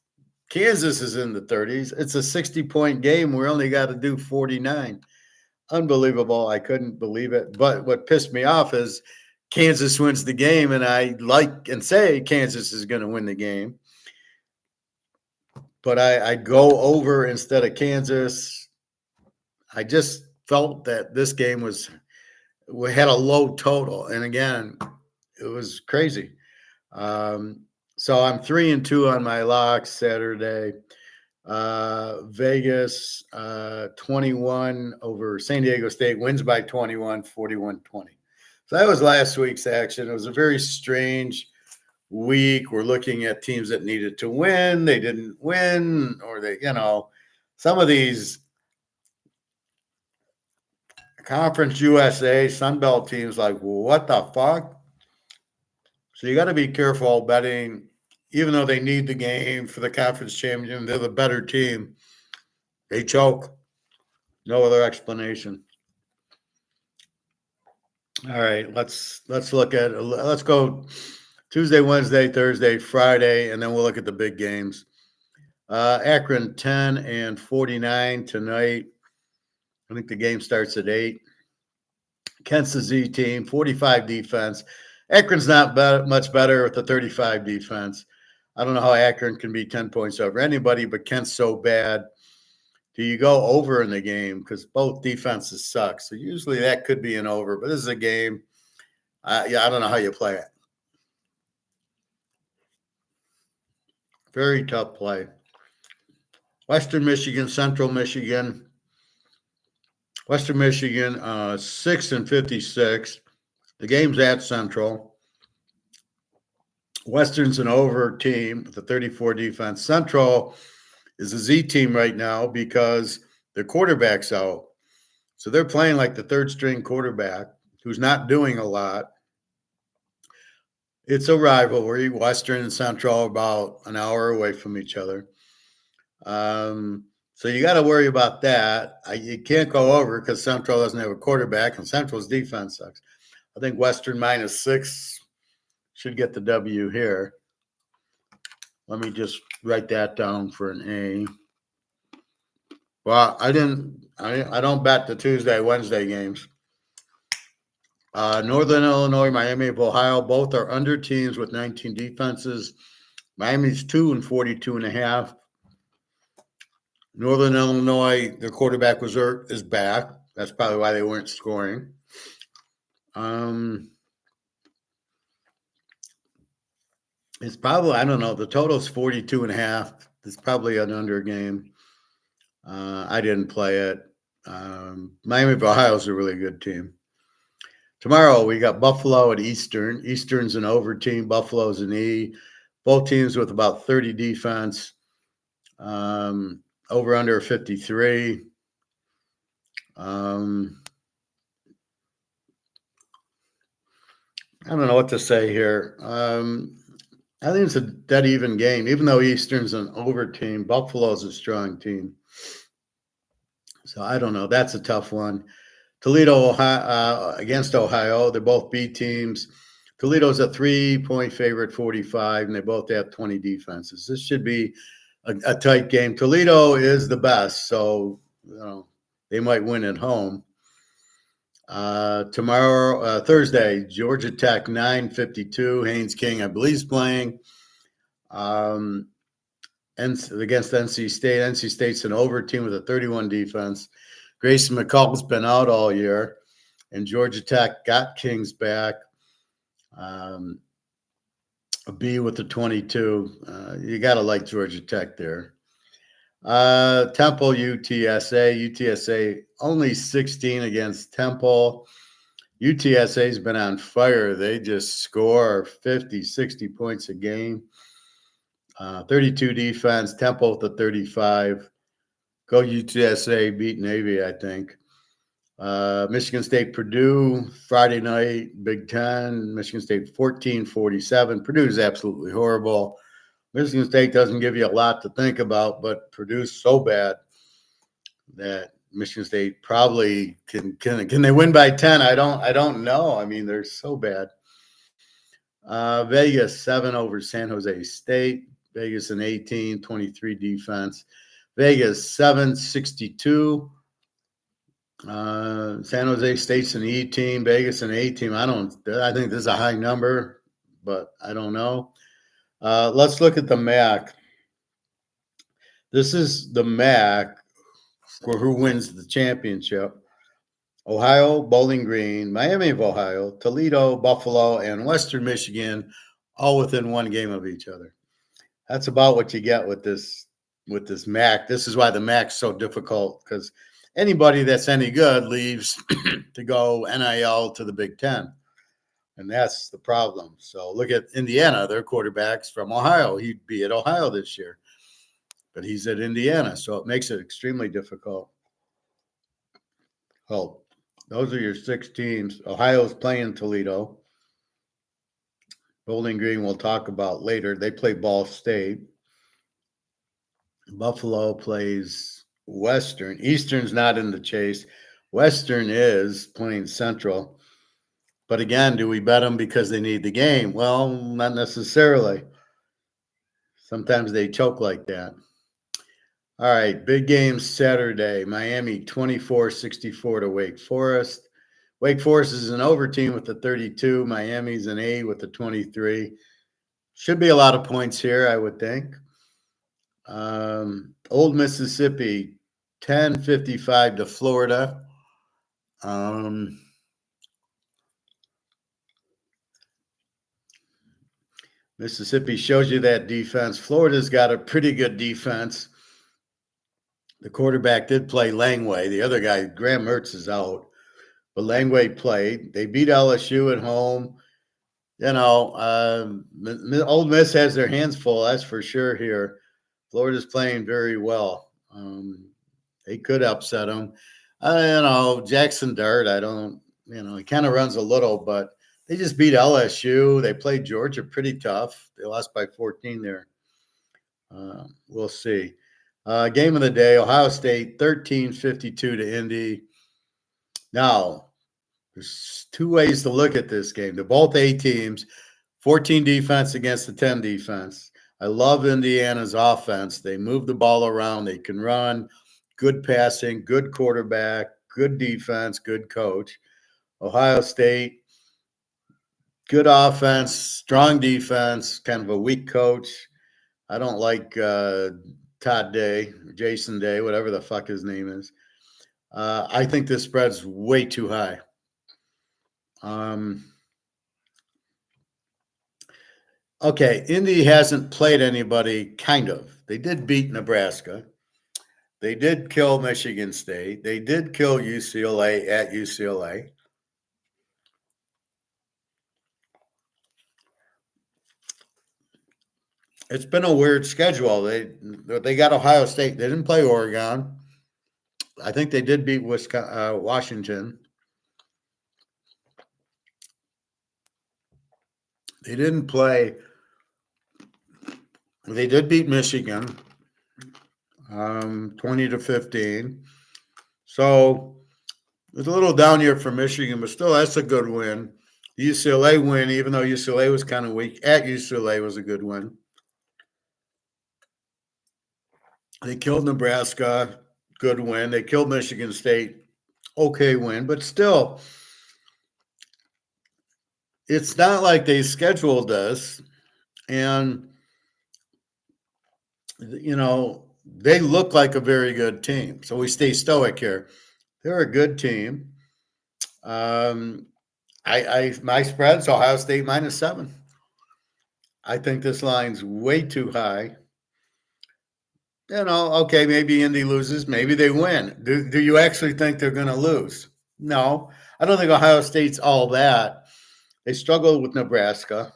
Kansas is in the 30s. It's a 60-point game. We only got to do 49. Unbelievable. I couldn't believe it. But what pissed me off is Kansas wins the game, and I like and say Kansas is going to win the game. But I go over instead of Kansas. I just felt that this game we had a low total. And again, it was crazy. So I'm 3-2 on my locks Saturday. Vegas, 21 over San Diego State, wins by 21, 41-20. So that was last week's action. It was a very strange week. We're looking at teams that needed to win. They didn't win, or some of these Conference USA, Sunbelt teams like, what the fuck? So you got to be careful betting, even though they need the game for the conference championship. They're the better team. They choke. No other explanation. All right, let's go Tuesday, Wednesday, Thursday, Friday, and then we'll look at the big games. Akron 10-49 tonight. I think the game starts at 8. Kent's the Z team, 45 defense. Akron's not much better with the 35 defense. I don't know how Akron can be 10 points over anybody, but Kent's so bad. Do you go over in the game? Because both defenses suck. So usually that could be an over, but this is a game. I don't know how you play it. Very tough play. Western Michigan, Central Michigan. Western Michigan, 6-56. The game's at Central. Western's an over team with a 34 defense. Central is a Z team right now because their quarterback's out. So they're playing like the third string quarterback who's not doing a lot. It's a rivalry. Western and Central are about an hour away from each other. So you got to worry about that. You can't go over because Central doesn't have a quarterback, and Central's defense sucks. I think Western -6 should get the W here. Let me just write that down for an A. Well, I don't bet the Tuesday, Wednesday games. Northern Illinois, Miami of Ohio, both are under teams with 19 defenses. Miami's 2-42.5. Northern Illinois, their quarterback is back. That's probably why they weren't scoring. It's probably, I don't know, the total's 42.5. It's probably an under game. I didn't play it. Miami of Ohio is a really good team. Tomorrow, we got Buffalo at Eastern. Eastern's an over team. Buffalo's an E. Both teams with about 30 defense. Over under 53. I don't know what to say here. I think it's a dead even game. Even though Eastern's an over team, Buffalo's a strong team. So I don't know. That's a tough one. Toledo against Ohio. They're both B teams. Toledo's a 3-point favorite, 45, and they both have 20 defenses. This should be a tight game. Toledo is the best, so they might win at home. Tomorrow, Thursday, Georgia Tech 9:52. Haynes King, I believe, is playing. against NC State. NC State's an over team with a 31 defense. Grayson McCall's been out all year, and Georgia Tech got Kings back. A B with the 22. You got to like Georgia Tech there. Temple, UTSA. UTSA only 16 against Temple. UTSA's been on fire. They just score 50, 60 points a game. 32 defense. Temple with the 35. Go UTSA, beat Navy, I think. Michigan State, Purdue, Friday night, Big Ten. Michigan State 14-47. Purdue's absolutely horrible. Michigan State doesn't give you a lot to think about, but Purdue's so bad that Michigan State probably can they win by 10? I don't know. I mean, they're so bad. Vegas 7 over San Jose State. Vegas an 18, 23 defense. Vegas 7-62. San Jose State's an E team. Vegas an A team. I think this is a high number, but I don't know. Let's look at the MAC. This is the MAC for who wins the championship. Ohio, Bowling Green, Miami of Ohio, Toledo, Buffalo, and Western Michigan, all within one game of each other. That's about what you get with this MAC. This is why the MAC's so difficult, because anybody that's any good leaves to go NIL to the Big Ten. And that's the problem. So look at Indiana. Their quarterback's from Ohio. He'd be at Ohio this year, but he's at Indiana. So it makes it extremely difficult. Oh, those are your 6 teams. Ohio's playing Toledo. Bowling Green we'll talk about later. They play Ball State. Buffalo plays Western. Eastern's not in the chase. Western is playing Central. But again, do we bet them because they need the game? Well, not necessarily. Sometimes they choke like that. All right, big game Saturday. Miami 24-64 to Wake Forest. Wake Forest is an over team with the 32. Miami's an A with the 23. Should be a lot of points here, I would think. Old Mississippi 10-55 to Florida. Mississippi shows you that defense. Florida's got a pretty good defense. The quarterback did play Langway. The other guy, Graham Mertz, is out. But Langway played. They beat LSU at home. You know, Old Miss has their hands full, that's for sure here. Florida's playing very well. They could upset them. Jackson Dart, he kind of runs a little, but they just beat LSU. They played Georgia pretty tough. They lost by 14 there. We'll see. Game of the day, Ohio State 13-52 to Indy. Now, there's 2 ways to look at this game. They're both A teams, 14 defense against the 10 defense. I love Indiana's offense. They move the ball around. They can run. Good passing, good quarterback, good defense, good coach. Ohio State, good offense, strong defense, kind of a weak coach. I don't like Todd Day, Jason Day, whatever the fuck his name is. I think this spread's way too high. Okay, Indy hasn't played anybody, kind of. They did beat Nebraska. They did kill Michigan State. They did kill UCLA at UCLA. It's been a weird schedule. They got Ohio State. They didn't play Oregon. I think they did beat Washington. They didn't play. They did beat Michigan, 20-15. So it's a little down here for Michigan, but still, that's a good win. The UCLA win, even though UCLA was kind of weak, at UCLA was a good win. They killed Nebraska, good win. They killed Michigan State, okay win, but still, it's not like they scheduled us. And they look like a very good team. So we stay stoic here. They're a good team. My spread's Ohio State -7. I think this line's way too high. Okay, maybe Indy loses, maybe they win. Do you actually think they're going to lose? No, I don't think Ohio State's all that. They struggled with Nebraska,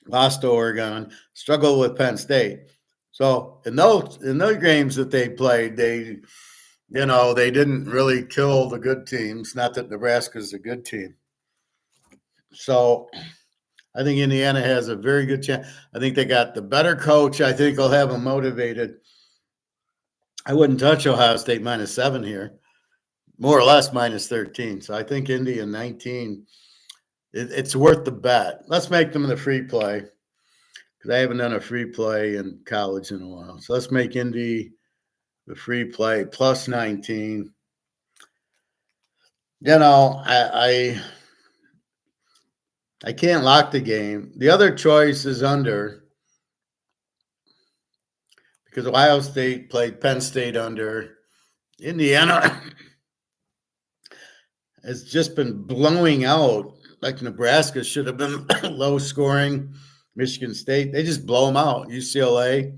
lost to Oregon, struggled with Penn State. So in those games that they played, they didn't really kill the good teams. Not that Nebraska's a good team. So I think Indiana has a very good chance. I think they got the better coach. I think they'll have them motivated. I wouldn't touch Ohio State -7 here, more or less -13. So I think Indy in 19, it's worth the bet. Let's make them the free play because I haven't done a free play in college in a while. So let's make Indy the free play +19. I can't lock the game. The other choice is under because Ohio State played Penn State under. Indiana has just been blowing out like Nebraska should have been low scoring. Michigan State, they just blow them out. UCLA,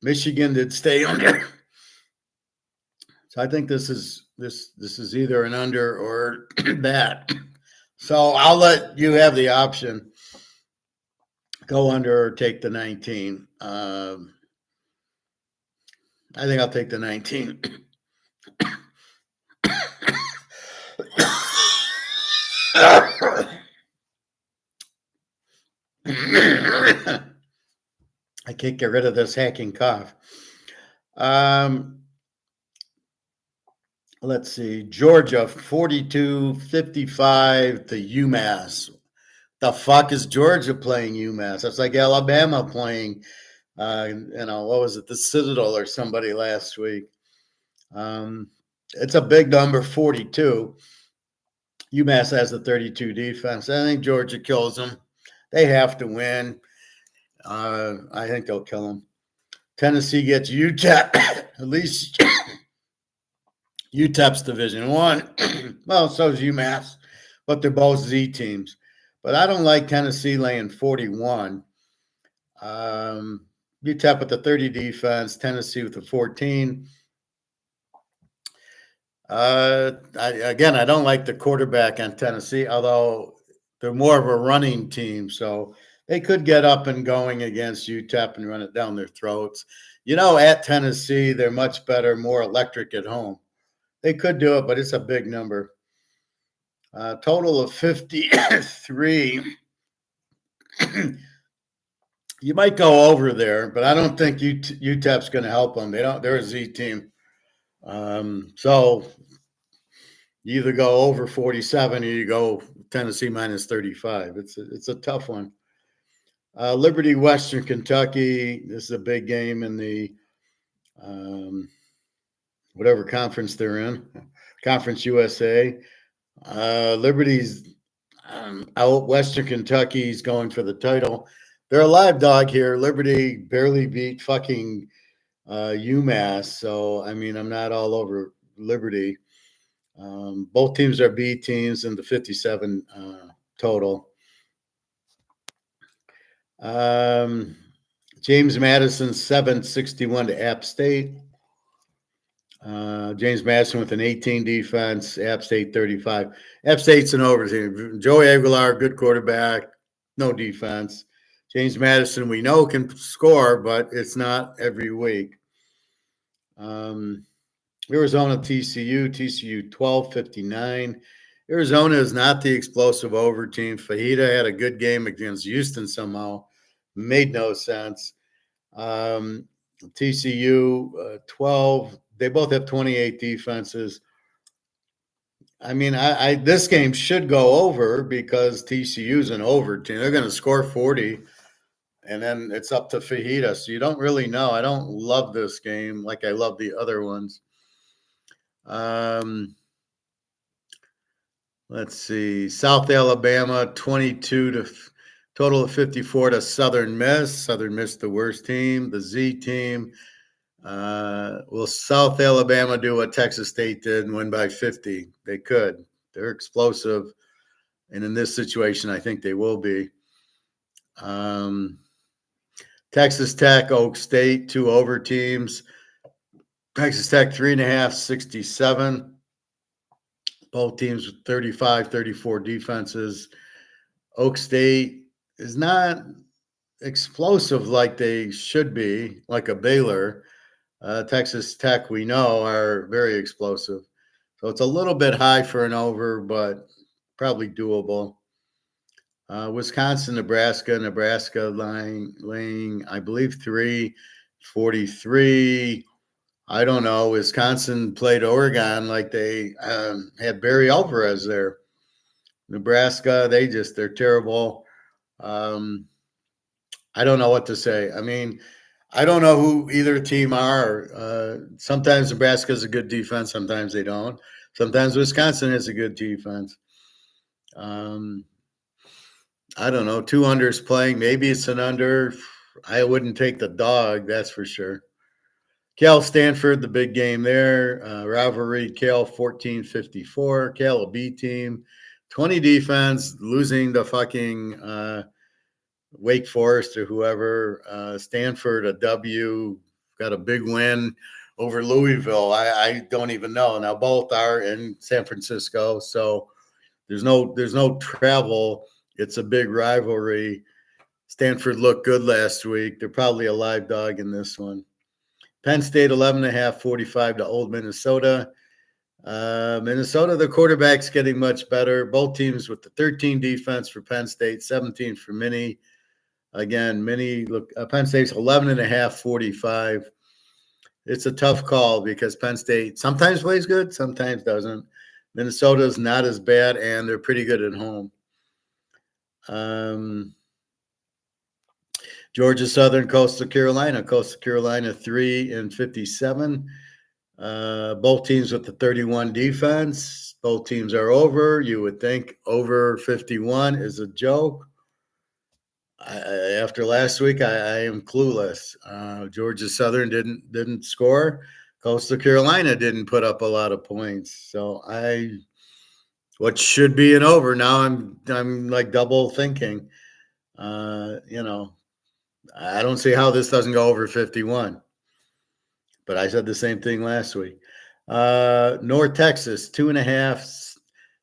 Michigan did stay under. So I think this is either an under or that. So I'll let you have the option. Go under or take the 19. I think I'll take the 19. I can't get rid of this hacking cough. Let's see. Georgia 42-55 to UMass. The fuck is Georgia playing UMass? That's like Alabama playing, what was it, the Citadel or somebody last week. It's a big number, 42. UMass has a 32 defense. I think Georgia kills them. They have to win. I think they'll kill them. Tennessee gets UTEP. At least UTEP's Division I. Well, so is UMass, but they're both Z teams. But I don't like Tennessee laying 41. UTEP with the 30 defense, Tennessee with the 14. I don't like the quarterback on Tennessee, although they're more of a running team. So they could get up and going against UTEP and run it down their throats. At Tennessee, they're much better, more electric at home. They could do it, but it's a big number. Total of 53. You might go over there, but I don't think UTEP's going to help them. They're a Z team. So you either go over 47 or you go Tennessee -35. It's a tough one. Liberty, Western Kentucky. This is a big game in the whatever conference they're in, Conference USA. Liberty's out. Western Kentucky's going for the title. They're a live dog here. Liberty barely beat fucking UMass. So, I'm not all over Liberty. Both teams are B teams in the 57 total. James Madison 761 to App State. James Madison with an 18 defense, App State 35. App State's an over team. Joey Aguilar, good quarterback, no defense. James Madison, we know, can score, but it's not every week. Arizona, TCU 12-59. Arizona is not the explosive over team. Fajita had a good game against Houston somehow. Made no sense. TCU 12. They both have 28 defenses. This game should go over because TCU's an over team. They're going to score 40, and then it's up to Fajita. So you don't really know. I don't love this game like I love the other ones. Let's see. South Alabama 22 Total of 54 to Southern Miss. Southern Miss, the worst team. The Z team. Will South Alabama do what Texas State did and win by 50? They could. They're explosive. And in this situation, I think they will be. Texas Tech, Oak State, 2 over teams. Texas Tech, 3.5, 67. Both teams with 35, 34 defenses. Oak State is not explosive like they should be, like a Baylor. Texas Tech, we know, are very explosive. So it's a little bit high for an over, but probably doable. Wisconsin, Nebraska. Nebraska laying, I believe, 343. I don't know. Wisconsin played Oregon like they had Barry Alvarez there. Nebraska, they're terrible. I don't know what to say. I mean, I don't know who either team are. Sometimes Nebraska is a good defense. Sometimes they don't. Sometimes Wisconsin is a good defense. I don't know. 2 unders playing. Maybe it's an under. I wouldn't take the dog, that's for sure. Cal Stanford, the big game there. Rivalry, Cal 14-54. Cal, a B team. 20 defense, losing to fucking Wake Forest or whoever. Stanford, a W, got a big win over Louisville. I don't even know. Now both are in San Francisco, so there's no travel. It's a big rivalry. Stanford looked good last week. They're probably a live dog in this one. Penn State 11.5, 45 to Old Minnesota. Minnesota, the quarterback's getting much better. Both teams with the 13 defense for Penn State, 17 for Mini. Again, Penn State's 11.5, 45. It's a tough call because Penn State sometimes plays good, sometimes doesn't. Minnesota's not as bad, and they're pretty good at home. Georgia Southern, Coastal Carolina. Coastal Carolina 3-57. Both teams with the 31 defense. Both teams are over. You would think over 51 is a joke. After last week, I am clueless. Georgia Southern didn't score. Coastal Carolina didn't put up a lot of points. So what should be an over now, I'm like double thinking. I don't see how this doesn't go over 51. But I said the same thing last week. North Texas, 2.5,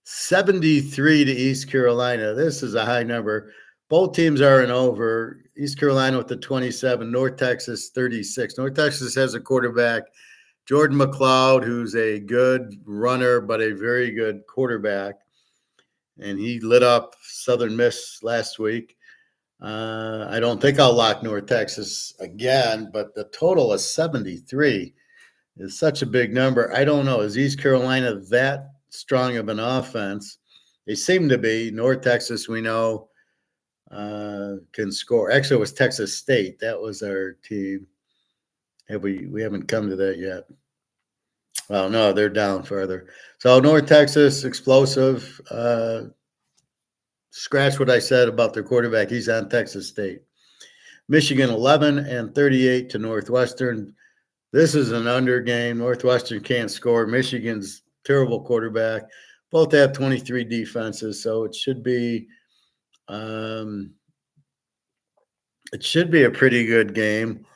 73 to East Carolina. This is a high number. Both teams are an over. East Carolina with the 27, North Texas 36. North Texas has a quarterback, Jordan McLeod, who's a good runner, but a very good quarterback. And he lit up Southern Miss last week. I don't think I'll lock North Texas again, but the total of 73 is such a big number. I don't know. Is East Carolina that strong of an offense? They seem to be. North Texas, we know, can score. Actually, it was Texas State. That was our team. We haven't come to that yet. Well, no, they're down further. So North Texas, explosive. Scratch what I said about their quarterback. He's on Texas State. Michigan 11-38 to Northwestern. This is an under game. Northwestern can't score. Michigan's terrible quarterback. Both have 23 defenses, so it should be a pretty good game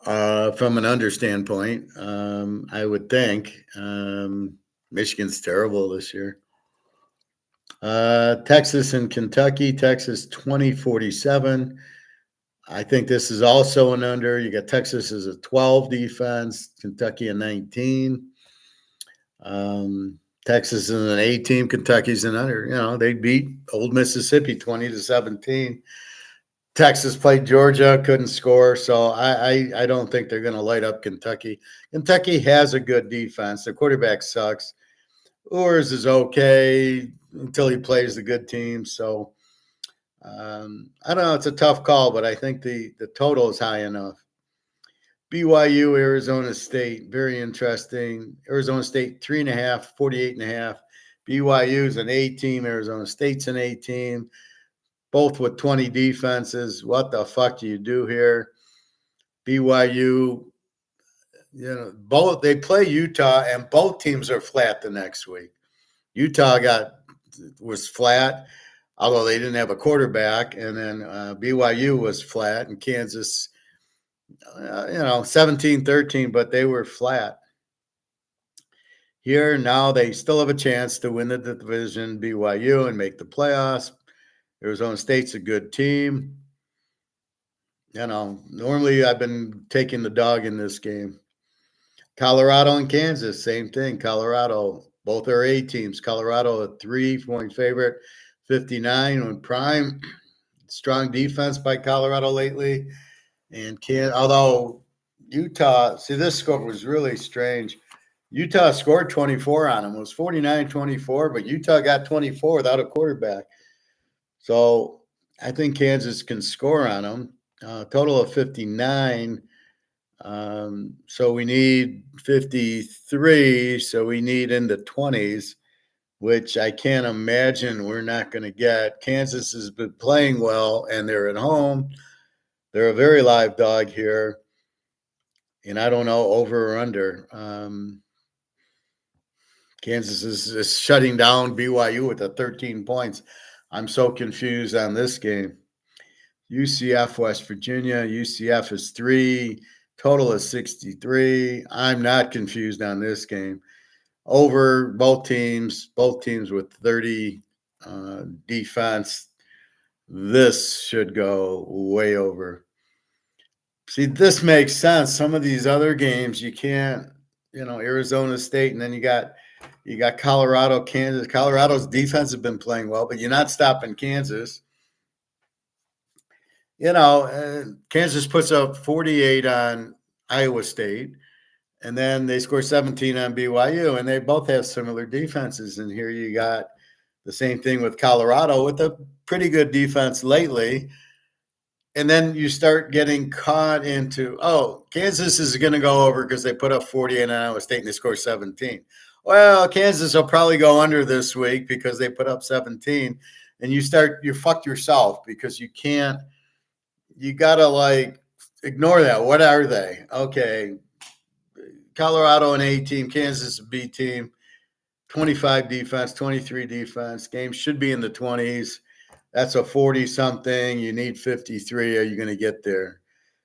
from an under standpoint. I would think. Michigan's terrible this year. Texas and Kentucky. Texas 20-47. I think this is also an under. You got Texas as a 12 defense, Kentucky a 19. Texas is an 18, Kentucky's an under. They beat Old Mississippi 20-17. Texas played Georgia, couldn't score, so I don't think they're going to light up Kentucky. Kentucky has a good defense. Their quarterback sucks. Urs is okay until he plays the good team, so I don't know. It's a tough call, but I think the total is high enough. BYU, Arizona State, very interesting. Arizona State 3.5, 48.5. BYU is an A team. Arizona State's an A team. both with 20 defenses. What the fuck do you do here? BYU, both they play Utah, and both teams are flat the next week. Utah was flat, although they didn't have a quarterback, and then BYU was flat, and Kansas, 17-13, but they were flat. Here now they still have a chance to win the division, BYU, and make the playoffs. Arizona State's a good team. Normally I've been taking the dog in this game. Colorado and Kansas, same thing. Colorado, both are A teams. Colorado, a 3-point favorite, 59 on prime. Strong defense by Colorado lately. And although Utah, this score was really strange. Utah scored 24 on them. It was 49-24, but Utah got 24 without a quarterback. So I think Kansas can score on them. Total of 59. So we need 53. So we need in the 20s, which I can't imagine we're not going to get. Kansas has been playing well, and they're at home. They're a very live dog here. And I don't know, over or under. Kansas is shutting down BYU with the 13 points. I'm so confused on this game. UCF, West Virginia. UCF is 3. Total is 63. I'm not confused on this game. Over both teams with 30 defense. This should go way over. See, this makes sense. Some of these other games you can't, Arizona State, and then you got Colorado, Kansas. Colorado's defense has been playing well, but you're not stopping Kansas. Kansas puts up 48 on Iowa State, and then they score 17 on BYU, and they both have similar defenses. And here you got the same thing with Colorado with a pretty good defense lately. And then you start getting caught into, Kansas is going to go over because they put up 48 on Iowa State and they score 17. Well, Kansas will probably go under this week because they put up 17. And you fucked yourself because you got to ignore that. What are they? Okay. Colorado an A team, Kansas a B team, 25 defense, 23 defense. Game should be in the 20s. That's a 40-something. You need 53. Are you going to get there?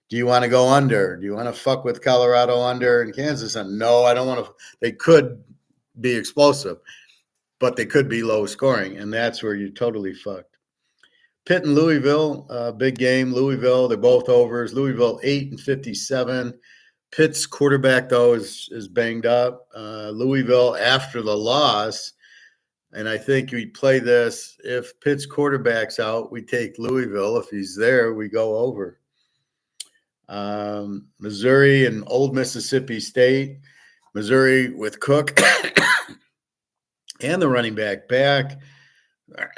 Do you want to go under? Do you want to fuck with Colorado under and Kansas? And no, I don't want to. They could be explosive, but they could be low scoring, and that's where you're totally fucked. Pitt and Louisville, big game. Louisville, they're both overs. Louisville 8-57. Pitt's quarterback, though, is banged up. Louisville, after the loss, and I think we play this, if Pitt's quarterback's out, we take Louisville. If he's there, we go over. Missouri and Old Mississippi State. Missouri with Cook and the running back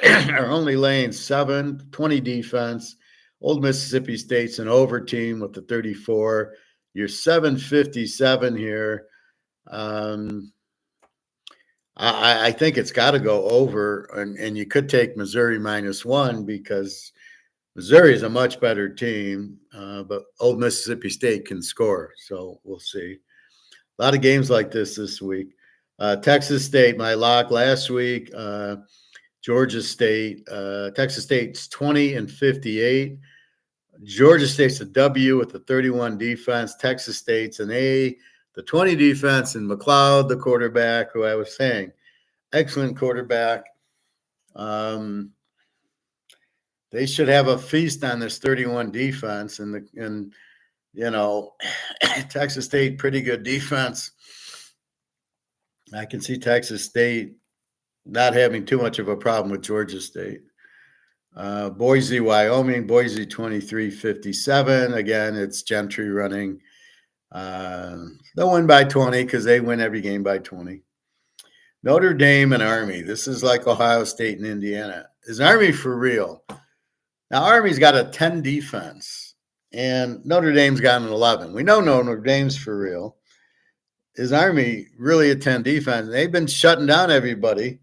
are only laying 7, 20 defense. Old Mississippi State's an over team with the 34. You're 757 here. I think it's got to go over, and you could take Missouri -1 because Missouri is a much better team, but Old Mississippi State can score, so we'll see. A lot of games like this week. Texas State, my lock last week. Georgia State. Texas State's 20-58. Georgia State's a W with the 31 defense. Texas State's an A, the 20 defense, and McLeod, the quarterback, who I was saying, excellent quarterback. They should have a feast on this 31 defense, and Texas State, pretty good defense. I can see Texas State not having too much of a problem with Georgia State. Boise, Wyoming, Boise 23-57. Again, it's Gentry running. They'll win by 20 because they win every game by 20. Notre Dame and Army. This is like Ohio State and Indiana. Is Army for real? Now, Army's got a 10 defense, and Notre Dame's got an 11. We know Notre Dame's for real. Is Army really a 10 defense? They've been shutting down everybody.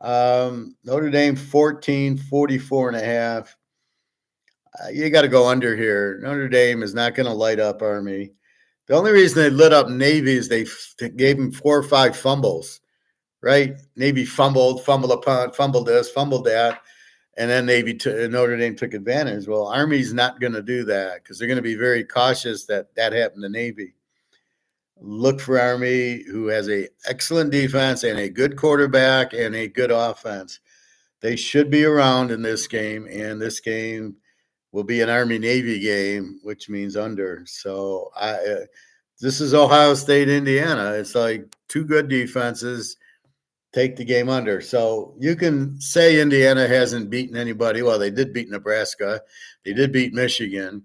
Notre Dame 14, 44.5. You got to go under here. Notre Dame is not going to light up Army. The only reason they lit up Navy is they gave them 4 or 5 fumbles, right? Navy fumbled a punt, fumbled this, fumbled that, and then Notre Dame took advantage. Well, Army's not going to do that because they're going to be very cautious that happened to Navy. Look for Army, who has an excellent defense and a good quarterback and a good offense. They should be around in this game, and this game will be an Army-Navy game, which means under. So this is Ohio State, Indiana. It's like 2 good defenses. Take the game under. So you can say Indiana hasn't beaten anybody. Well, they did beat Nebraska. They did beat Michigan,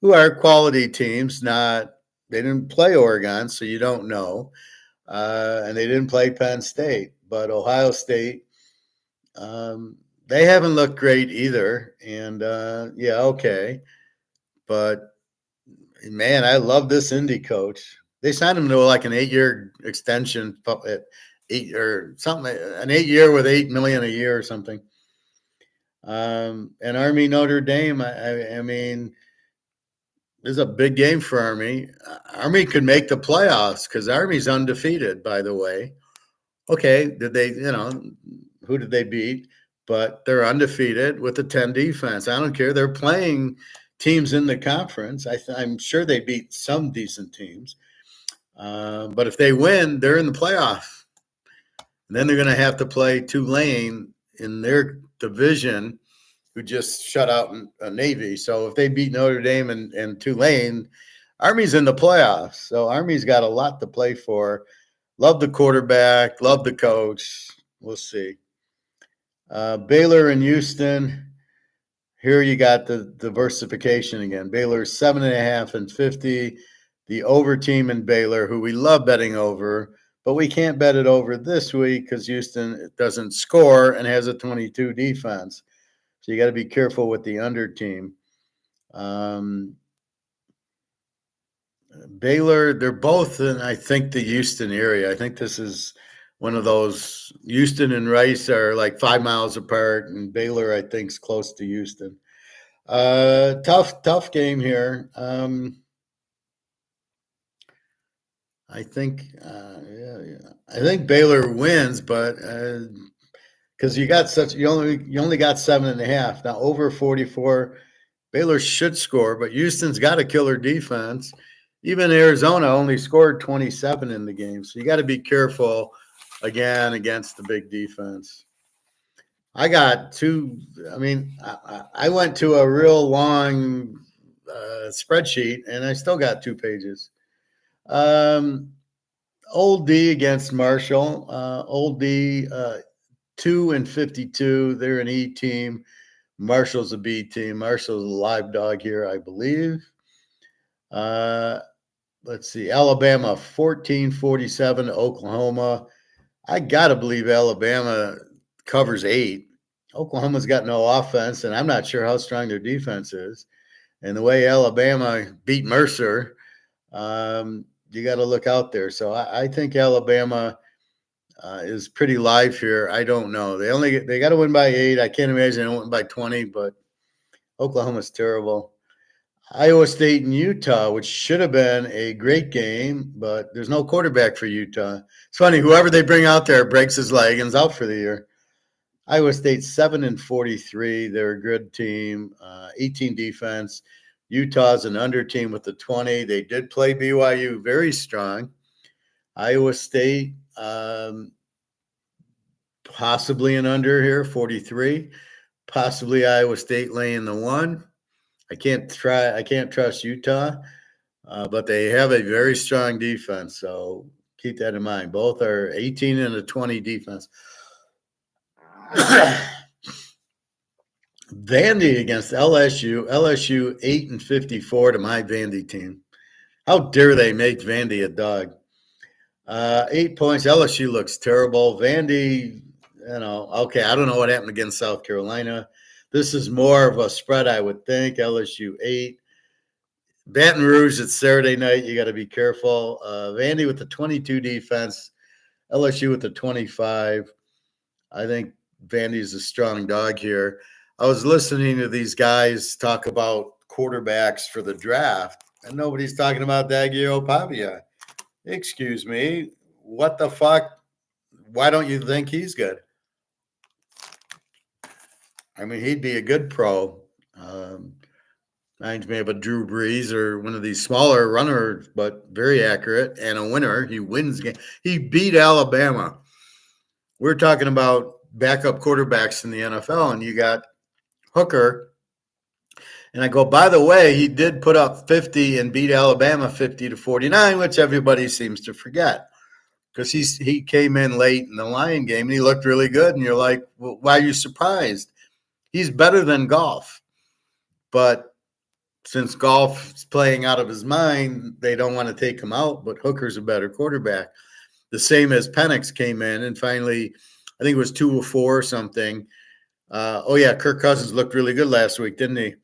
who are quality teams. They didn't play Oregon, so you don't know. And they didn't play Penn State. But Ohio State, they haven't looked great either. And, okay. But, man, I love this Indy coach. They signed him to like an 8-year extension at 8 or something, an 8-year with $8 million a year or something. And Army Notre Dame, I mean, this is a big game for Army. Army could make the playoffs because Army's undefeated, by the way. Okay, who did they beat? But they're undefeated with a 10 defense. I don't care. They're playing teams in the conference. I'm sure they beat some decent teams. But if they win, they're in the playoff. And then they're going to have to play Tulane in their division, who just shut out Navy. So if they beat Notre Dame and Tulane, Army's in the playoffs. So Army's got a lot to play for. Love the quarterback. Love the coach. We'll see. Baylor and Houston. Here you got the diversification again. Baylor's 7.5 and 50. The over team in Baylor, who we love betting over, but we can't bet it over this week because Houston doesn't score and has a 22 defense. So you got to be careful with the under team. Baylor, they're both in, I think, the Houston area. I think this is one of those. Houston and Rice are like 5 miles apart, and Baylor, I think, is close to Houston. Tough game here. I think Baylor wins, but because you only got 7.5 now, over 44. Baylor should score, but Houston's got a killer defense. Even Arizona only scored 27 in the game, so you got to be careful again against the big defense. I got two. I mean, I went to a real long spreadsheet, and I still got 2 pages. Old D against Marshall. Old D, 2 and 52. They're an E team. Marshall's a B team. Marshall's a live dog here, I believe. Let's see. Alabama, 14-47 to Oklahoma. I got to believe Alabama covers 8. Oklahoma's got no offense, and I'm not sure how strong their defense is. And the way Alabama beat Mercer, you got to look out there. So I think Alabama is pretty live here. I don't know. They got to win by 8. I can't imagine they win by 20, but Oklahoma's terrible. Iowa State and Utah, which should have been a great game, but there's no quarterback for Utah. It's funny, whoever they bring out there breaks his leg and is out for the year. Iowa State 7 and 43. They're a good team. 18 defense. Utah's an under team with the 20. They did play BYU very strong. Iowa State, possibly an under here, 43. Possibly Iowa State laying the 1. I can't trust Utah, but they have a very strong defense. So keep that in mind. Both are 18 and a 20 defense. Vandy against LSU. LSU 8 and 54 to my Vandy team. How dare they make Vandy a dog? 8 points. LSU looks terrible. Vandy, okay, I don't know what happened against South Carolina. This is more of a spread, I would think. LSU 8. Baton Rouge, it's Saturday night. You got to be careful. Vandy with the 22 defense. LSU with the 25. I think Vandy's a strong dog here. I was listening to these guys talk about quarterbacks for the draft, and nobody's talking about Daguerre Pavia. Excuse me. What the fuck? Why don't you think he's good? I mean, he'd be a good pro. Reminds me of a Drew Brees or one of these smaller runners, but very accurate and a winner. He wins game. He beat Alabama. We're talking about backup quarterbacks in the NFL, and you got Hooker. And I go, by the way, he did put up 50 and beat Alabama 50-49, which everybody seems to forget because he came in late in the Lion game and he looked really good. And you're like, well, why are you surprised? He's better than Goff. But since Goff is playing out of his mind, they don't want to take him out, but Hooker's a better quarterback. The same as Penix came in and finally, I think it was 2 or 4 or something. Kirk Cousins looked really good last week, didn't he?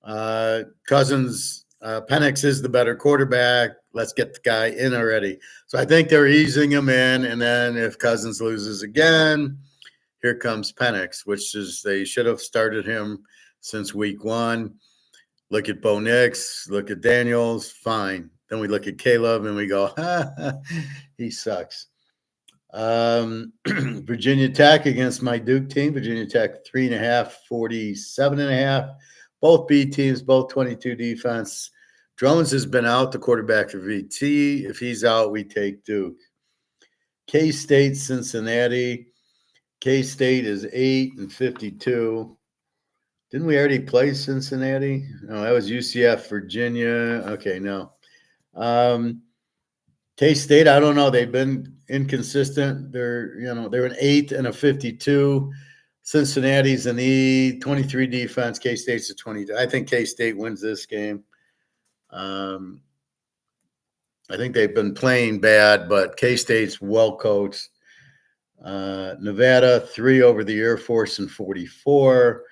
Penix is the better quarterback. Let's get the guy in already. So I think they're easing him in. And then if Cousins loses again, here comes Penix, which is they should have started him since week 1. Look at Bo Nix, look at Daniels, fine. Then we look at Caleb and we go, he sucks. Virginia Tech against my Duke team. Virginia Tech 3.5, 47.5. Both B teams, both 22 defense. Drones has been out, the quarterback for VT. If he's out, we take Duke. K-State, Cincinnati. K-State is 8-52. Didn't we already play Cincinnati? No, that was UCF, Virginia. Okay, no. K-State, I don't know. They've been inconsistent. They're an 8 and a 52. Cincinnati's an E, 23 defense. K-State's a 22. I think K-State wins this game. I think they've been playing bad, but K-State's well coached. Nevada, 3 over the Air Force and 44.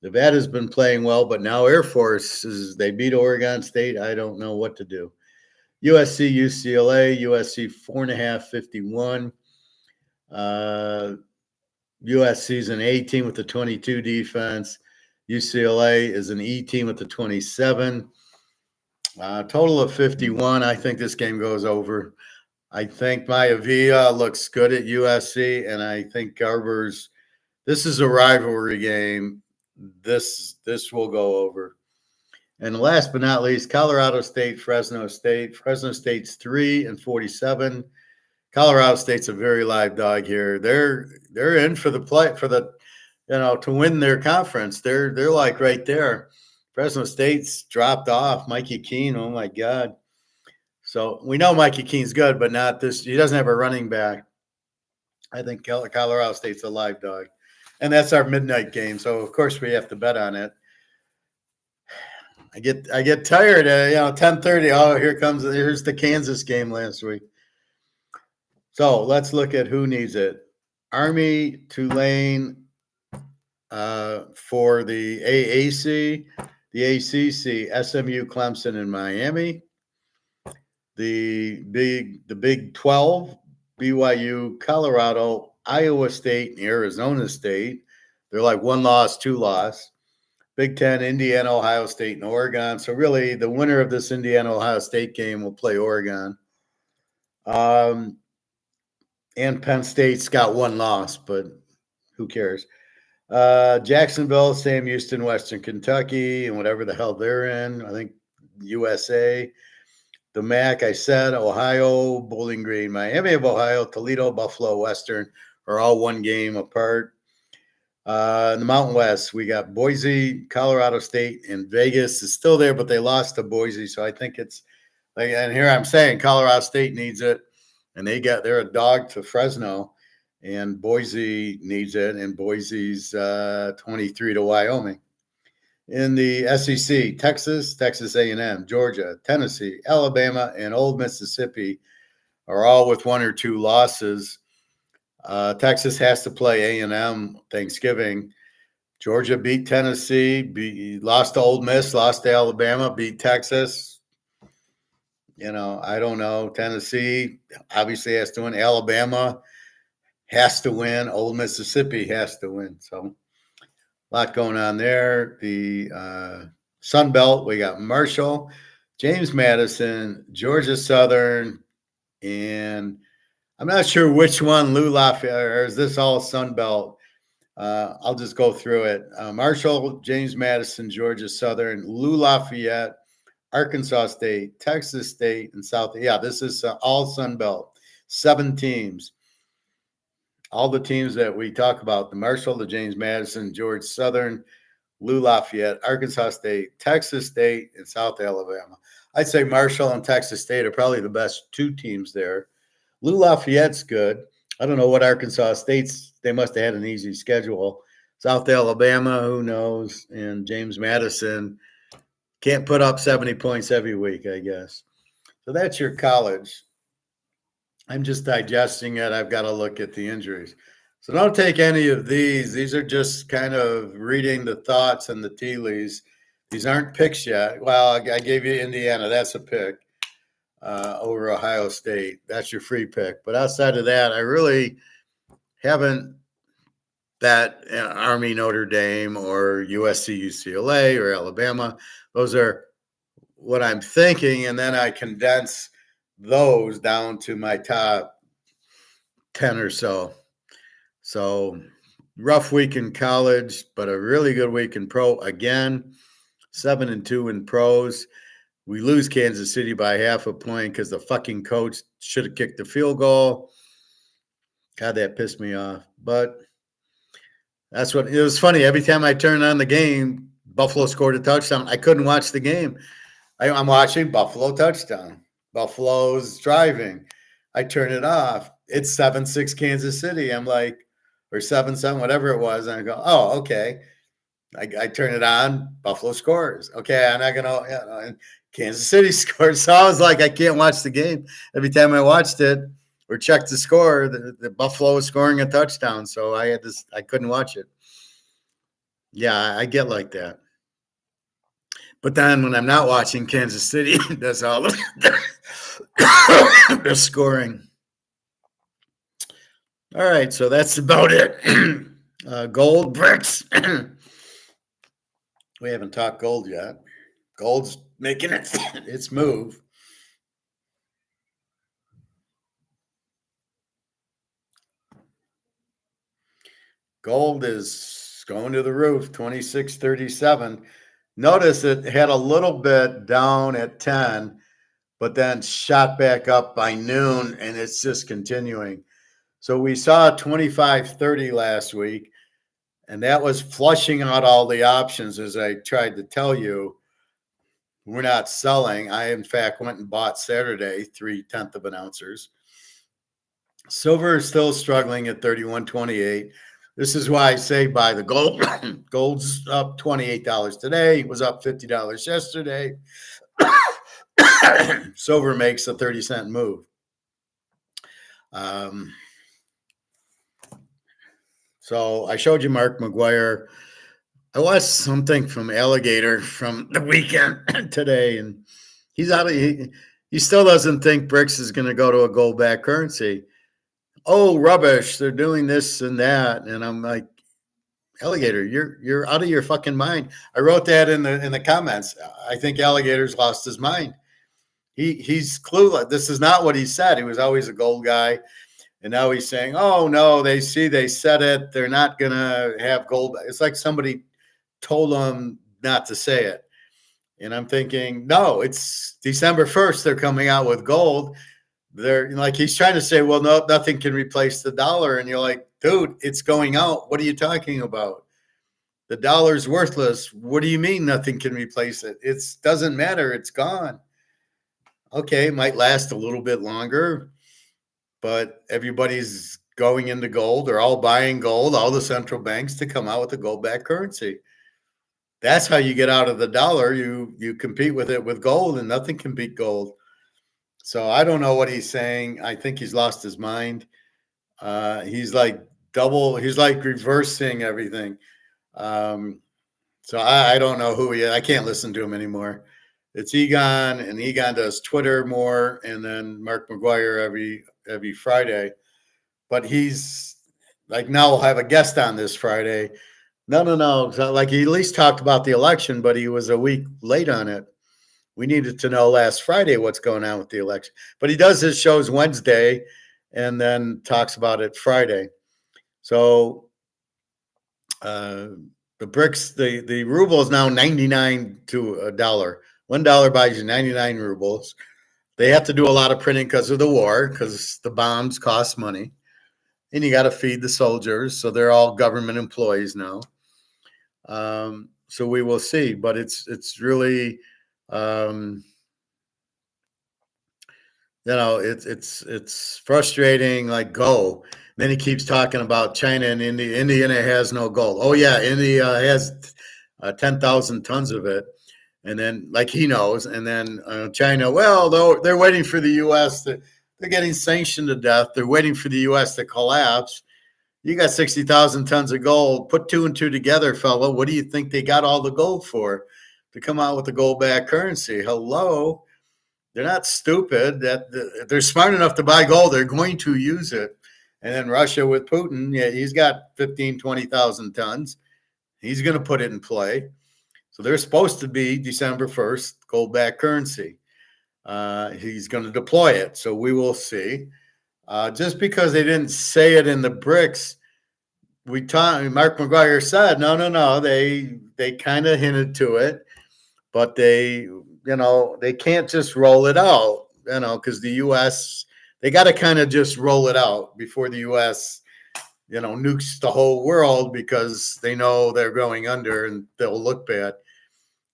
Nevada's been playing well, but now Air Force they beat Oregon State. I don't know what to do. USC, UCLA, USC 4.5, 51. USC's an A team with the 22 defense. UCLA is an E team with the 27. Total of 51. I think this game goes over. I think Maivia looks good at USC, and I think Garber's. This is a rivalry game. This will go over. And last but not least, Colorado State, Fresno State. Fresno State's 3-47. Colorado State's a very live dog here. They're in for the play to win their conference. They're like right there. Fresno State's dropped off. Mikey Keene, oh my God. So we know Mikey Keene's good, but not this. He doesn't have a running back. I think Colorado State's a live dog. And that's our midnight game. So of course we have to bet on it. I get tired at 10:30. Oh, here's the Kansas game last week. So let's look at who needs it. Army, Tulane for the AAC, the ACC, SMU, Clemson, and Miami. The Big 12, BYU, Colorado, Iowa State, and Arizona State. They're like 1 loss, 2 loss. Big 10, Indiana, Ohio State, and Oregon. So really the winner of this Indiana-Ohio State game will play Oregon. And Penn State's got 1 loss, but who cares? Jacksonville, Sam Houston, Western Kentucky, and whatever the hell they're in. I think USA. The MAC, I said, Ohio, Bowling Green, Miami of Ohio, Toledo, Buffalo, Western are all 1 game apart. In the Mountain West, we got Boise, Colorado State, and Vegas is still there, but they lost to Boise. So I think it's like, and here I'm saying Colorado State needs it, and they're a dog to Fresno, and Boise needs it, and Boise's 23 to Wyoming. In the SEC, Texas A&M, Georgia, Tennessee, Alabama, and Old Mississippi are all with 1 or 2 losses. Texas has to play A&M Thanksgiving. Georgia beat Tennessee, lost to Ole Miss, lost to Alabama, beat Texas. I don't know. Tennessee obviously has to win. Alabama has to win. Old Mississippi has to win. So a lot going on there. The Sun Belt, we got Marshall, James Madison, Georgia Southern, and I'm not sure which one, Lou Lafayette, or is this all Sun Belt? I'll just go through it. Marshall, James Madison, Georgia Southern, Lou Lafayette, Arkansas State, Texas State, and South. Yeah, this is all Sun Belt. 7 teams. All the teams that we talk about, the Marshall, the James Madison, Georgia Southern, Lou Lafayette, Arkansas State, Texas State, and South Alabama. I'd say Marshall and Texas State are probably the best 2 teams there. Lou Lafayette's good. I don't know what Arkansas State's. They must have had an easy schedule. South Alabama, who knows? And James Madison can't put up 70 points every week, I guess. So that's your college. I'm just digesting it. I've got to look at the injuries. So don't take any of these. These are just kind of reading the thoughts and the tea leaves. These aren't picks yet. Well, I gave you Indiana. That's a pick over Ohio State. That's your free pick. But outside of that, I really haven't that Army, Notre Dame, or USC, UCLA, or Alabama. Those are what I'm thinking, and then I condense those down to my top 10 or so. So rough week in college, but a really good week in pro. Again, 7-2 in pros. We lose Kansas City by half a point because the fucking coach should have kicked the field goal. God, that pissed me off. But that's what it was funny. Every time I turned on the game, Buffalo scored a touchdown. I couldn't watch the game. I'm watching Buffalo touchdown. Buffalo's driving. I turn it off. It's 7-6 Kansas City. I'm like, or 7-7, whatever it was. And I go, oh, okay. I turn it on. Buffalo scores. Okay, I'm not gonna. And Kansas City scores. So I was like, I can't watch the game. Every time I watched it or checked the score, the Buffalo was scoring a touchdown. So I couldn't watch it. Yeah, I get like that. But then when I'm not watching Kansas City, that's all they're scoring. All right, so that's about it. Gold bricks. We haven't talked gold yet. Gold's making its move. Gold is going to the roof, 26.37. Notice it had a little bit down at 10, but then shot back up by noon, and it's just continuing. So we saw 25.30 last week, and that was flushing out all the options, as I tried to tell you. We're not selling. I, in fact, went and bought Saturday 0.3 of an ounces. Silver is still struggling at 31.28. This is why I say buy the gold. Gold's up $28 today. It was up $50 yesterday. Silver makes a 30-cent move. So I showed you Mark McGuire. I watched something from Alligator from the weekend today, and he's out of he still doesn't think BRICS is going to go to a gold-backed currency. Oh, rubbish! They're doing this and that, and I'm like, Alligator, you're out of your fucking mind. I wrote that in the comments. I think Alligator's lost his mind. He's clueless. This is not what he said. He was always a gold guy, and now he's saying, "Oh no, they said it. They're not gonna have gold." It's like somebody told him not to say it, and I'm thinking, no, it's December 1st. They're coming out with gold. They're like he's trying to say, well, no, nothing can replace the dollar, and you're like, dude, it's going out. What are you talking about? The dollar's worthless. What do you mean nothing can replace it? It doesn't matter. It's gone. Okay, it might last a little bit longer, but everybody's going into gold. They're all buying gold, all the central banks, to come out with a gold-backed currency. That's how you get out of the dollar. You compete with it with gold, and nothing can beat gold. So I don't know what he's saying. I think he's lost his mind. He's like reversing everything. So I don't know who he is. I can't listen to him anymore. It's Egon, and Egon does Twitter more, and then Mark McGuire every Friday. But he's like now we'll have a guest on this Friday. No. Like he at least talked about the election, but he was a week late on it. We needed to know last Friday what's going on with the election. But he does his shows Wednesday and then talks about it Friday. So the brics, the ruble is now 99 to a dollar. $1 buys you 99 rubles. They have to do a lot of printing because of the war, because the bonds cost money. And you got to feed the soldiers. So they're all government employees now. So we will see. But it's really, it's frustrating. Like, go. Then he keeps talking about China and India. India has no gold. Oh yeah, India has 10,000 tons of it. And then, like he knows, and then China, well, though they're waiting for the U.S. They're getting sanctioned to death. They're waiting for the U.S. to collapse. You got 60,000 tons of gold. Put two and two together, fella. What do you think they got all the gold for? To come out with the gold-backed currency? Hello, they're not stupid. That they're smart enough to buy gold. They're going to use it. And then Russia with Putin, yeah, he's got 15, 20,000 tons. He's going to put it in play. So they're supposed to be December 1st, gold-backed currency. He's going to deploy it. So we will see. Just because they didn't say it in the BRICS, Mark McGuire said, no. They kind of hinted to it, but they can't just roll it out, because the U.S., they got to kind of just roll it out before the U.S., nukes the whole world, because they know they're going under and they'll look bad.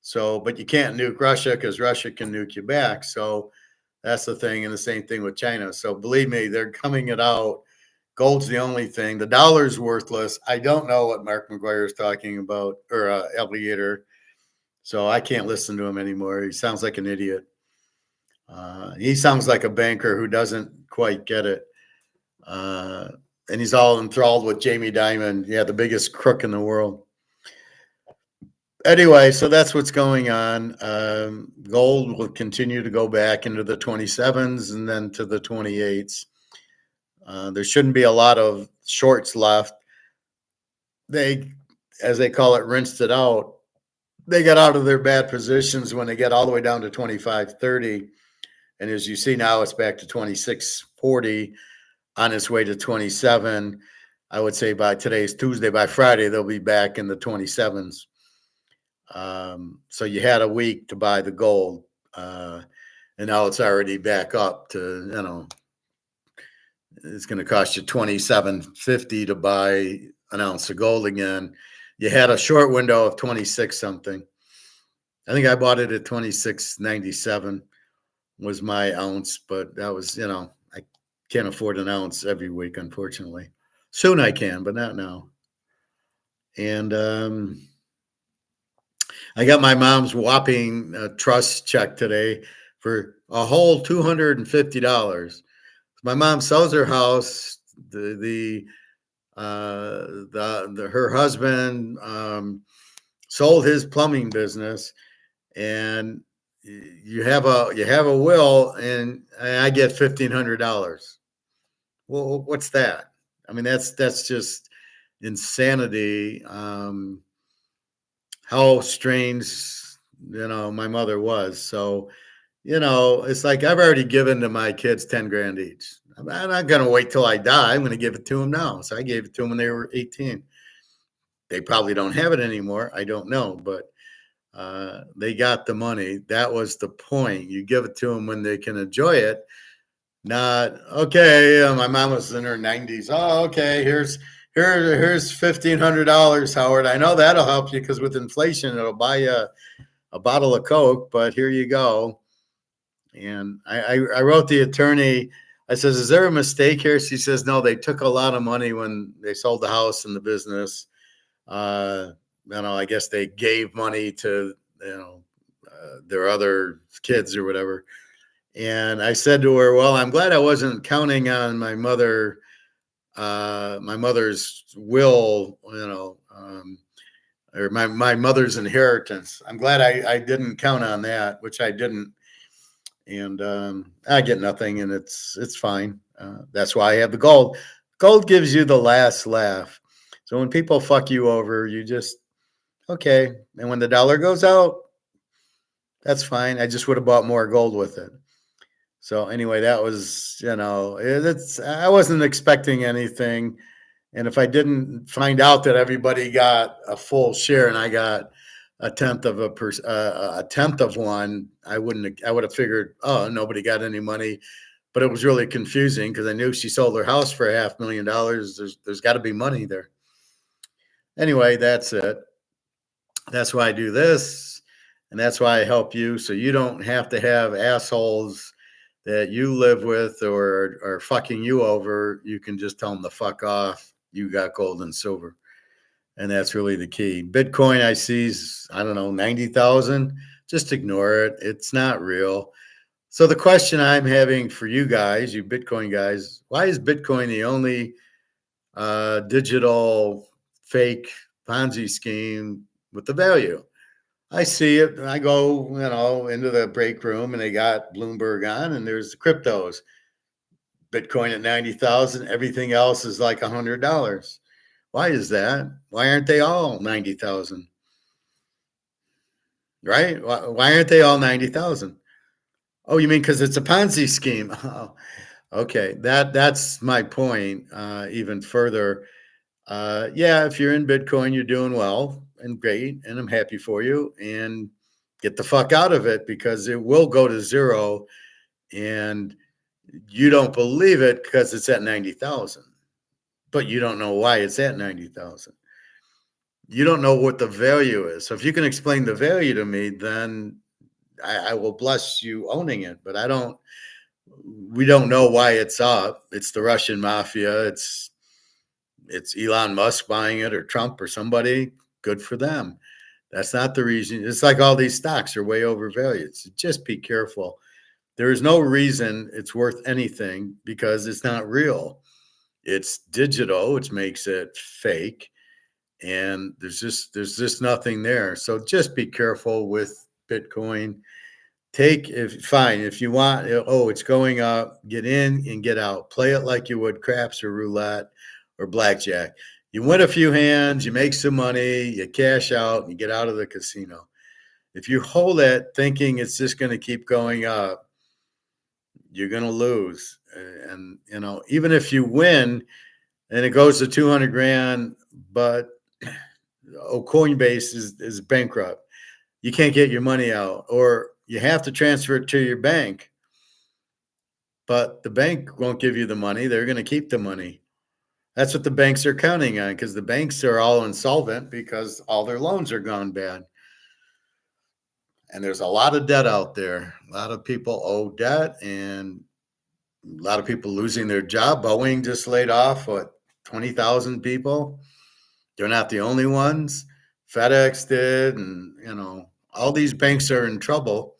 So, but you can't nuke Russia because Russia can nuke you back. So that's the thing. And the same thing with China. So believe me, they're coming it out. Gold's the only thing. The dollar's worthless. I don't know what Mark McGuire is talking about, or Alligator. So I can't listen to him anymore. He sounds like an idiot. He sounds like a banker who doesn't quite get it. And he's all enthralled with Jamie Dimon. Yeah, the biggest crook in the world. Anyway, so that's what's going on. Gold will continue to go back into the 27s and then to the 28s. There shouldn't be a lot of shorts left. They, as they call it, rinsed it out. They got out of their bad positions when they get all the way down to 25.30. And as you see now, it's back to 26.40 on its way to 27. I would say by today's Tuesday, by Friday, they'll be back in the 27s. So you had a week to buy the gold, and now it's already back up to, it's going to cost you $27.50 to buy an ounce of gold again. You had a short window of 26 something. I think I bought it at 26.97 was my ounce, but that was, I can't afford an ounce every week, unfortunately. Soon I can, but not now. And I got my mom's whopping trust check today for a whole $250. My mom sells her house. Her husband sold his plumbing business, and you have a will, and I get $1,500. Well, what's that? I mean, that's just insanity. How strange, my mother was. So, it's like I've already given to my kids 10 grand each. I'm not going to wait till I die. I'm going to give it to them now. So I gave it to them when they were 18. They probably don't have it anymore. I don't know, but they got the money. That was the point. You give it to them when they can enjoy it. Not, okay, my mom was in her 90s. Oh, okay, here's $1,500, Howard. I know that'll help you because with inflation, it'll buy you a bottle of Coke, but here you go. And I wrote the attorney. I says, is there a mistake here? She says, no, they took a lot of money when they sold the house and the business. I guess they gave money to, their other kids or whatever. And I said to her, well, I'm glad I wasn't counting on my mother's will, or my mother's inheritance. I'm glad I didn't count on that, which I didn't. And I get nothing, and it's fine. That's why I have the gold. Gold gives you the last laugh. So when people fuck you over, you just, okay. And when the dollar goes out, that's fine. I just would have bought more gold with it. So anyway, that was, I wasn't expecting anything. And if I didn't find out that everybody got a full share and I got a tenth of a tenth of one, I would have figured, oh, nobody got any money. But it was really confusing because I knew she sold her house for $500,000. There's got to be money there. Anyway, that's it. That's why I do this. And that's why I help you. So you don't have to have assholes that you live with or are fucking you over. You can just tell them to fuck off. You got gold and silver. And that's really the key. Bitcoin I see is, I don't know, 90,000. Just ignore it. It's not real. So the question I'm having for you guys, you Bitcoin guys, why is Bitcoin the only digital fake Ponzi scheme with the value? I see it. I go, into the break room and they got Bloomberg on and there's the cryptos. Bitcoin at 90,000. Everything else is like $100. Why is that? Why aren't they all 90,000? Right? Why aren't they all 90,000? Oh, you mean because it's a Ponzi scheme? Oh, okay, that's my point. Even further, yeah, if you're in Bitcoin, you're doing well and great, and I'm happy for you. And get the fuck out of it because it will go to zero, and you don't believe it because it's at 90,000, but you don't know why it's at 90,000. You don't know what the value is. So if you can explain the value to me, then I will bless you owning it. But we don't know why it's up. It's the Russian mafia. It's Elon Musk buying it or Trump or somebody. Good for them. That's not the reason. It's like all these stocks are way overvalued. So just be careful. There is no reason it's worth anything because it's not real. It's digital, which makes it fake. And there's just nothing there. So just be careful with Bitcoin. If you want, it's going up, get in and get out. Play it like you would craps or roulette or blackjack. You win a few hands, you make some money, you cash out, and you get out of the casino. If you hold it thinking it's just going to keep going up, you're going to lose. And, even if you win and it goes to 200 grand, but Coinbase is bankrupt. You can't get your money out, or you have to transfer it to your bank. But the bank won't give you the money. They're going to keep the money. That's what the banks are counting on because the banks are all insolvent because all their loans are gone bad. And there's a lot of debt out there. A lot of people owe debt and a lot of people losing their job. Boeing just laid off, 20,000 people? They're not the only ones. FedEx did, and all these banks are in trouble.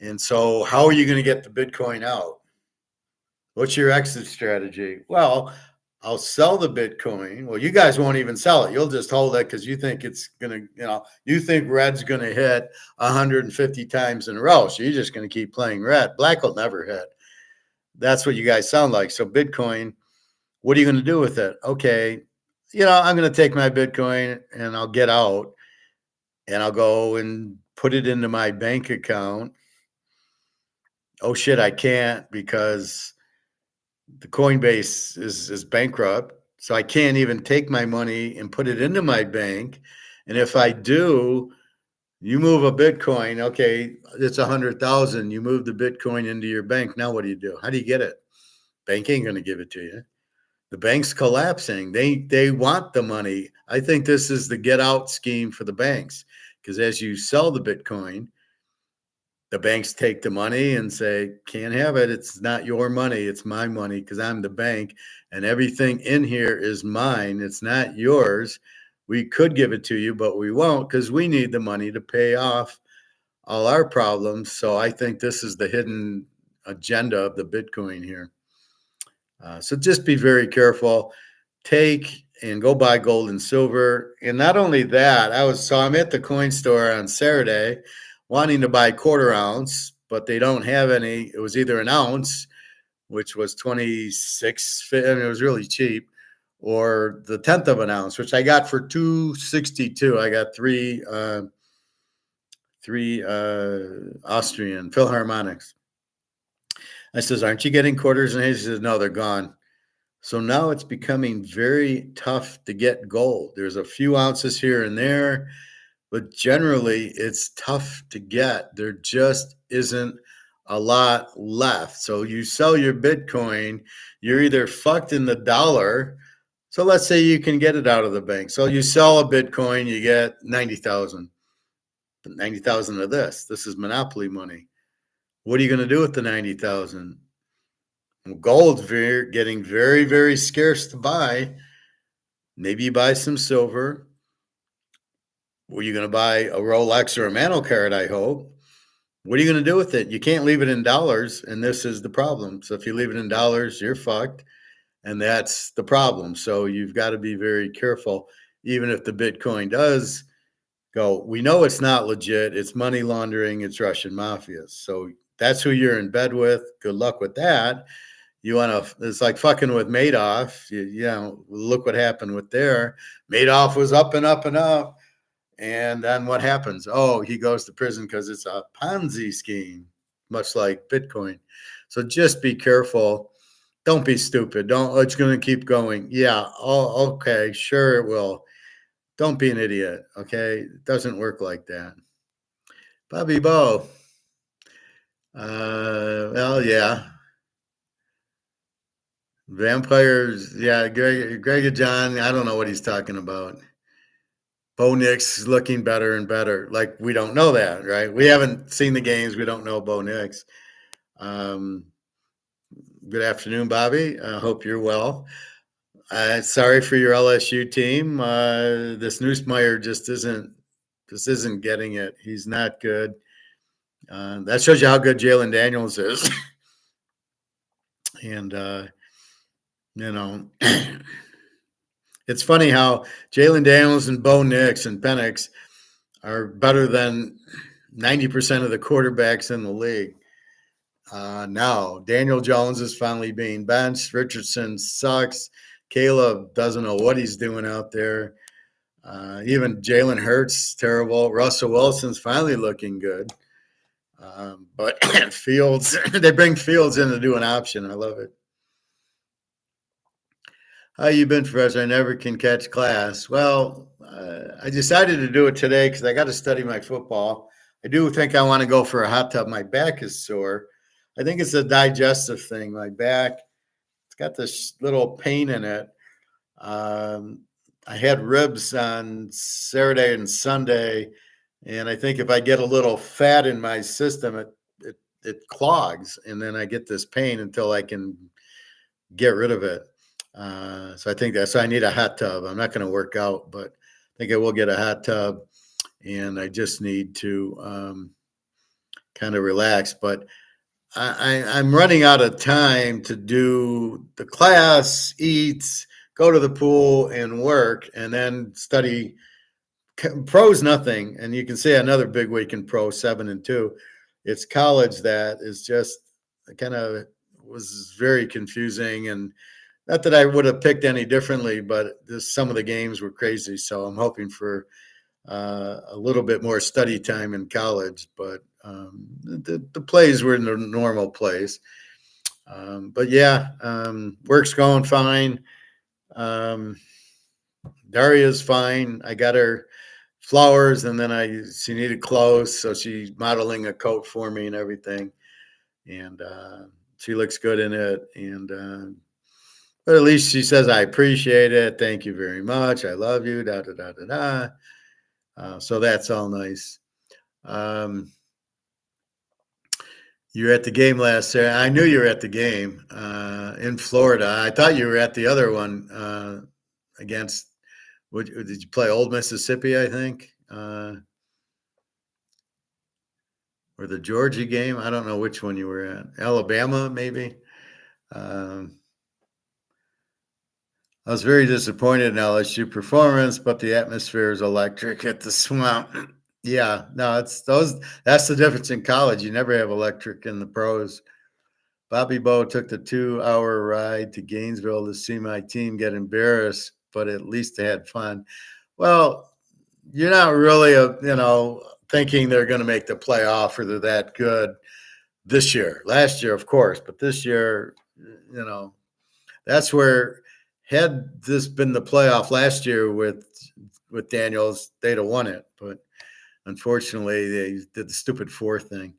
And so how are you going to get the Bitcoin out? What's your exit strategy? Well, I'll sell the Bitcoin. Well, you guys won't even sell it. You'll just hold it because you think it's going to, you think red's going to hit 150 times in a row. So you're just going to keep playing red. Black will never hit. That's what you guys sound like. So Bitcoin, what are you going to do with it? Okay, I'm going to take my Bitcoin and I'll get out and I'll go and put it into my bank account. Oh shit, I can't because the Coinbase is bankrupt. So I can't even take my money and put it into my bank. And if I do, you move a Bitcoin, okay, it's 100,000. You move the Bitcoin into your bank. Now what do you do? How do you get it? Bank ain't going to give it to you. The bank's collapsing. They want the money. I think this is the get out scheme for the banks because as you sell the Bitcoin, the banks take the money and say, can't have it. It's not your money. It's my money because I'm the bank and everything in here is mine. It's not yours. We could give it to you, but we won't because we need the money to pay off all our problems. So I think this is the hidden agenda of the Bitcoin here. So just be very careful. Take and go buy gold and silver. And not only that, I'm at the coin store on Saturday wanting to buy quarter ounce, but they don't have any. It was either an ounce, which was 26. I mean, it was really cheap. Or the 1/10 of an ounce, which I got for $2.62. I got three Austrian Philharmonics. I says, "Aren't you getting quarters?" And he says, "No, they're gone." So now it's becoming very tough to get gold. There's a few ounces here and there, but generally it's tough to get. There just isn't a lot left. So you sell your Bitcoin, you're either fucked in the dollar. So let's say you can get it out of the bank. So you sell a Bitcoin, you get 90,000. 90,000 of this. This is monopoly money. What are you going to do with the 90,000? Well, gold's getting very, very scarce to buy. Maybe you buy some silver. Were you going to buy a Rolex or a Mantle card, I hope? What are you going to do with it? You can't leave it in dollars, and this is the problem. So if you leave it in dollars, you're fucked, and that's the problem. So you've got to be very careful, even if the Bitcoin does go. We know it's not legit. It's money laundering. It's Russian mafia. So that's who you're in bed with. Good luck with that. You want to, it's like fucking with Madoff. You know, look what happened with there. Madoff was up and up and up. And then what happens? Oh, he goes to prison because it's a Ponzi scheme, much like Bitcoin. So just be careful. Don't be stupid. Don't, it's going to keep going. Yeah. Oh, okay. Sure it will. Don't be an idiot. Okay. It doesn't work like that. Bobby Bo. Well, yeah. Vampires. Yeah. Greg and John. I don't know what he's talking about. Bo Nix looking better and better. Like, we don't know that, right? We haven't seen the games. We don't know Bo Nix. Good afternoon, Bobby. I hope you're well. Sorry for your LSU team. This Neusmeyer just isn't getting it. He's not good. That shows you how good Jalen Daniels is. And, you know, it's funny how Jalen Daniels and Bo Nix and Penix are better than 90% of the quarterbacks in the league. Now, Daniel Jones is finally being benched. Richardson sucks. Caleb doesn't know what he's doing out there. Even Jalen Hurts, terrible. Russell Wilson's finally looking good. But Fields, they bring Fields in to do an option. I love it. How you been, Professor? I never can catch class. Well, I decided to do it today because I got to study my football. I do think I want to go for a hot tub. My back is sore. I think it's a digestive thing. My back, it's got this little pain in it. I had ribs on Saturday and Sunday, and I think if I get a little fat in my system, it clogs, and then I get this pain until I can get rid of it. So I think I need a hot tub. I'm not going to work out, but I think I will get a hot tub, and I just need to kind of relax. But I'm running out of time to do the class, eat, go to the pool, and work, and then study. Pro's nothing, and you can say another big week in pro 7-2. It's college that is just kind of was very confusing, and not that I would have picked any differently, but some of the games were crazy. So I'm hoping for a little bit more study time in college, but the plays were in the normal plays. But yeah, work's going fine. Daria's fine. I got her flowers, and then she needed clothes, so she's modeling a coat for me and everything. And she looks good in it. And but at least she says, I appreciate it. Thank you very much. I love you. Da, da, da, da, da. So that's all nice. You were at the game last Saturday. I knew you were at the game in Florida. I thought you were at the other one against, did you play Old Mississippi, I think? Or the Georgia game? I don't know which one you were at. Alabama, maybe? I was very disappointed in LSU performance, but the atmosphere is electric at the Swamp. Yeah, no, that's the difference in college. You never have electric in the pros. Bobby Bo took the 2-hour ride to Gainesville to see my team get embarrassed, but at least they had fun. Well, you're not really, thinking they're going to make the playoff or they're that good this year. Last year, of course, but this year, that's where had this been the playoff last year with Daniels, they'd have won it. But unfortunately, they did the stupid 4 thing.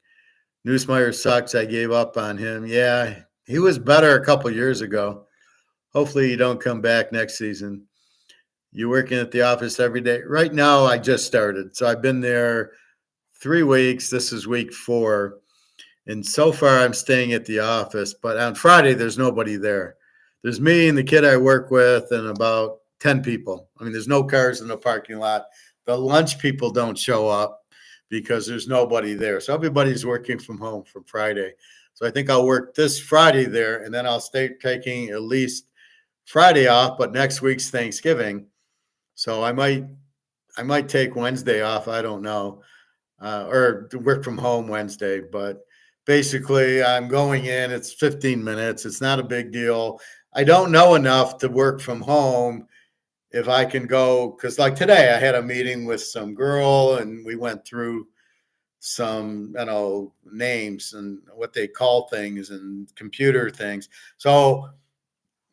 Newsmeyer sucks. I gave up on him. Yeah, he was better a couple years ago. Hopefully, you don't come back next season. You working at the office every day? Right now, I just started. So I've been there 3 weeks. This is week 4. And so far, I'm staying at the office. But on Friday, there's nobody there. There's me and the kid I work with and about 10 people. I mean, there's no cars in the parking lot. The lunch people don't show up because there's nobody there. So everybody's working from home from Friday. So I think I'll work this Friday there, and then I'll stay taking at least Friday off, but next week's Thanksgiving. So I might take Wednesday off. I don't know, or work from home Wednesday. But basically, I'm going in. It's 15 minutes. It's not a big deal. I don't know enough to work from home. If I can go, because like today, I had a meeting with some girl, and we went through some, names and what they call things and computer things. So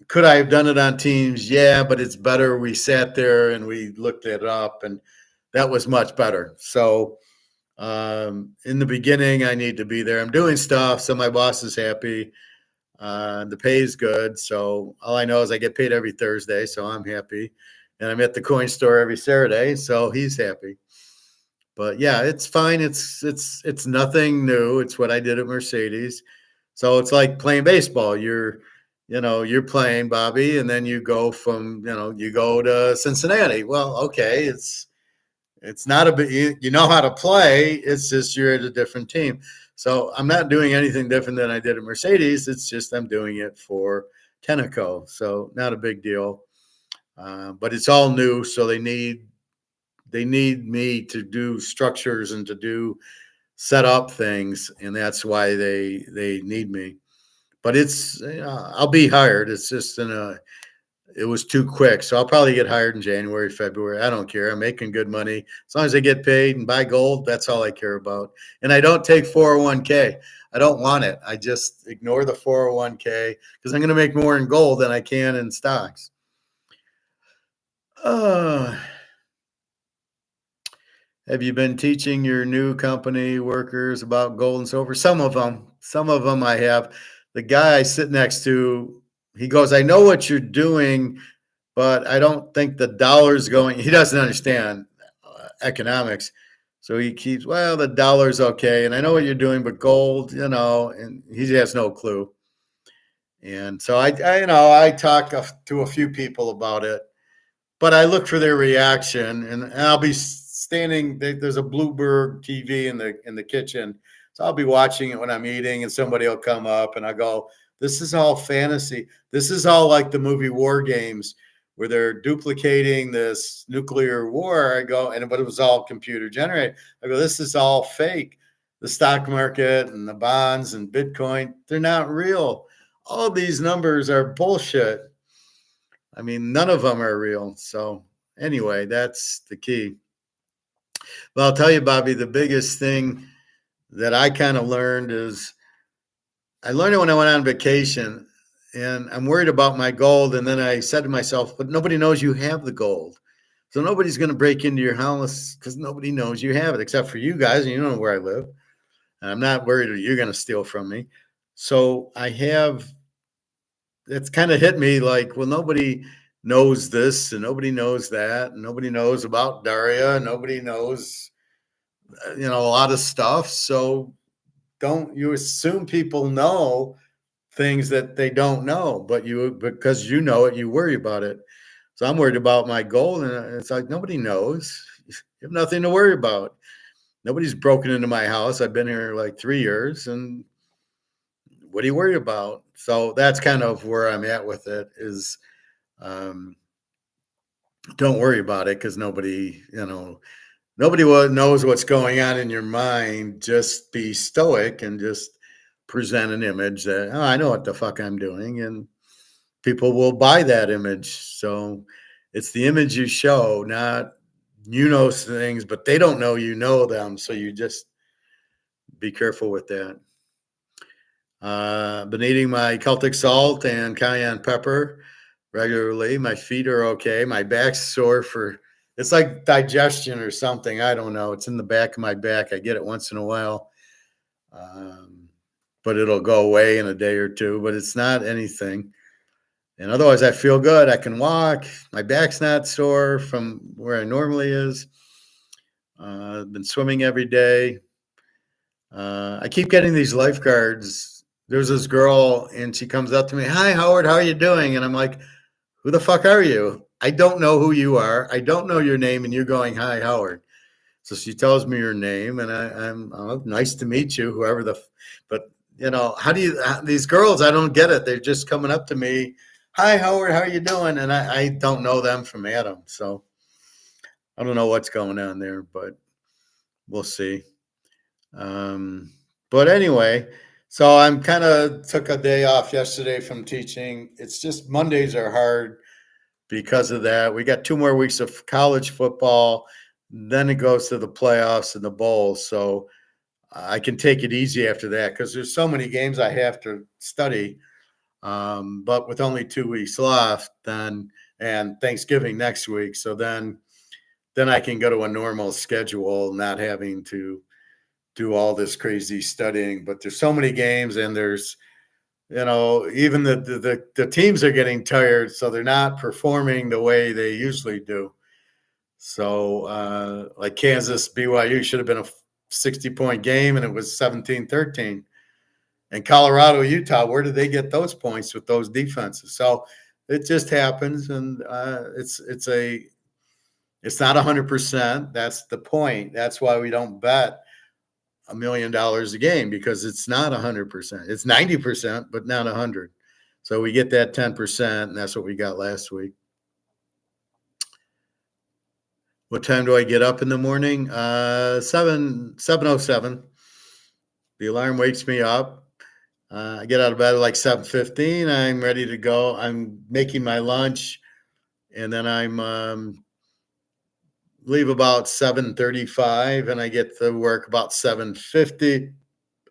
could I have done it on Teams? Yeah, but it's better. We sat there and we looked it up, and that was much better. So in the beginning, I need to be there. I'm doing stuff, so my boss is happy. The pay is good. So all I know is I get paid every Thursday, so I'm happy. And I'm at the coin store every Saturday, so he's happy. But yeah, it's fine. It's nothing new. It's what I did at Mercedes. So it's like playing baseball. You're playing, Bobby, and then you go you go to Cincinnati. Well, okay, it's not a bit, you know how to play. It's just you're at a different team. So I'm not doing anything different than I did at Mercedes. It's just I'm doing it for Tenneco. So not a big deal. But it's all new. So they need me to do structures and to do set up things. And that's why they need me. But it's, I'll be hired. It's just it was too quick. So I'll probably get hired in January, February. I don't care. I'm making good money. As long as I get paid and buy gold, that's all I care about. And I don't take 401k. I don't want it. I just ignore the 401k because I'm going to make more in gold than I can in stocks. Have you been teaching your new company workers about gold and silver? Some of them I have. The guy I sit next to, he goes, I know what you're doing, but I don't think the dollar's going. He doesn't understand economics. So he keeps, well, the dollar's okay. And I know what you're doing, but gold, and he has no clue. And so I talk to a few people about it, but I look for their reaction, and I'll be standing. There's a Bloomberg TV in the kitchen, so I'll be watching it when I'm eating, and somebody will come up, and I go, "This is all fantasy. This is all like the movie War Games, where they're duplicating this nuclear war." I go, but it was all computer generated. I go, "This is all fake. The stock market and the bonds and Bitcoin, they're not real. All these numbers are bullshit. I mean, none of them are real." So anyway, that's the key. Well, I'll tell you, Bobby, the biggest thing that I kind of learned is I learned it when I went on vacation, and I'm worried about my gold. And then I said to myself, but nobody knows you have the gold. So nobody's going to break into your house because nobody knows you have it except for you guys. And you don't know where I live. And I'm not worried that you're going to steal from me. So it's kind of hit me like, well, nobody knows this and nobody knows that. And nobody knows about Daria. Nobody knows, a lot of stuff. So don't you assume people know things that they don't know, but because you know it, you worry about it. So I'm worried about my goal, and it's like nobody knows. You have nothing to worry about. Nobody's broken into my house. I've been here like 3 years, and what are you worried about? So that's kind of where I'm at with it. Is don't worry about it because nobody knows what's going on in your mind. Just be stoic and just present an image that, oh, I know what the fuck I'm doing, and people will buy that image. So it's the image you show, not things, but they don't know you know them. So you just be careful with that. Been eating my Celtic salt and cayenne pepper regularly. My feet are okay. My back's sore it's like digestion or something. I don't know. It's in the back of my back. I get it once in a while. But it'll go away in a day or two, but it's not anything. And otherwise I feel good. I can walk. My back's not sore from where I normally is. I've been swimming every day. I keep getting these lifeguards. There's this girl and she comes up to me. Hi, Howard, how are you doing? And I'm like, who the fuck are you? I don't know who you are. I don't know your name. And you're going, hi, Howard. So she tells me your name and I'm nice to meet you, whoever but how do these girls, I don't get it. They're just coming up to me. Hi, Howard, how are you doing? And I don't know them from Adam. So I don't know what's going on there, but we'll see. But anyway, so I'm kind of took a day off yesterday from teaching. It's just Mondays are hard because of that. We got 2 more weeks of college football. Then it goes to the playoffs and the bowl. So I can take it easy after that because there's so many games I have to study. But with only 2 weeks left, and Thanksgiving next week. So then I can go to a normal schedule, not having to do all this crazy studying. But there's so many games, and there's, even the teams are getting tired, so they're not performing the way they usually do. So like Kansas, BYU should have been a 60-point game, and it was 17-13. And Colorado, Utah, where did they get those points with those defenses? So it just happens, and it's not 100%. That's the point. That's why we don't bet $1 million a game, because it's not 100%. It's 90%, but not 100. So we get that 10%, and that's what we got last week. What time do I get up in the morning? 7:07. The alarm wakes me up. I get out of bed at like 7:15. I'm ready to go. I'm making my lunch, and then I'm leave about 7:35, and I get to work about 7:50,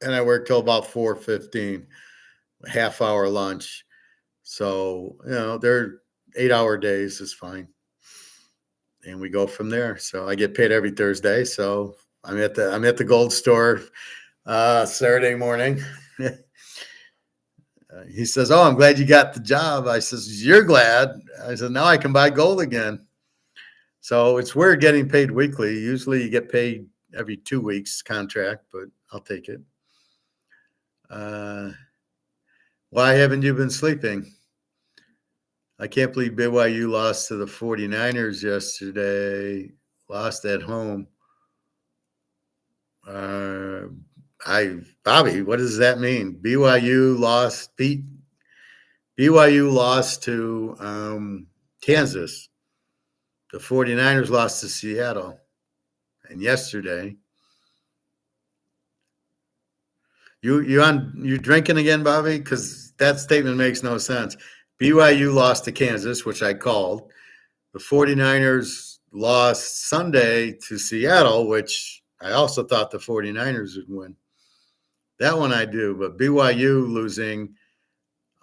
and I work till about 4:15. Half-hour lunch. So they're 8-hour days is fine, and we go from there. So I get paid every Thursday. So I'm at the Gold Store Saturday morning. He says, "Oh, I'm glad you got the job." I says, "You're glad." I said, "Now I can buy gold again." So it's weird getting paid weekly. Usually you get paid every 2 weeks contract, but I'll take it. Why haven't you been sleeping? I can't believe BYU lost to the 49ers yesterday. Lost at home. Bobby, what does that mean? BYU lost to Kansas. The 49ers lost to Seattle. And yesterday, you drinking again, Bobby? Because that statement makes no sense. BYU lost to Kansas, which I called. The 49ers lost Sunday to Seattle, which I also thought the 49ers would win. That one I do, but BYU losing,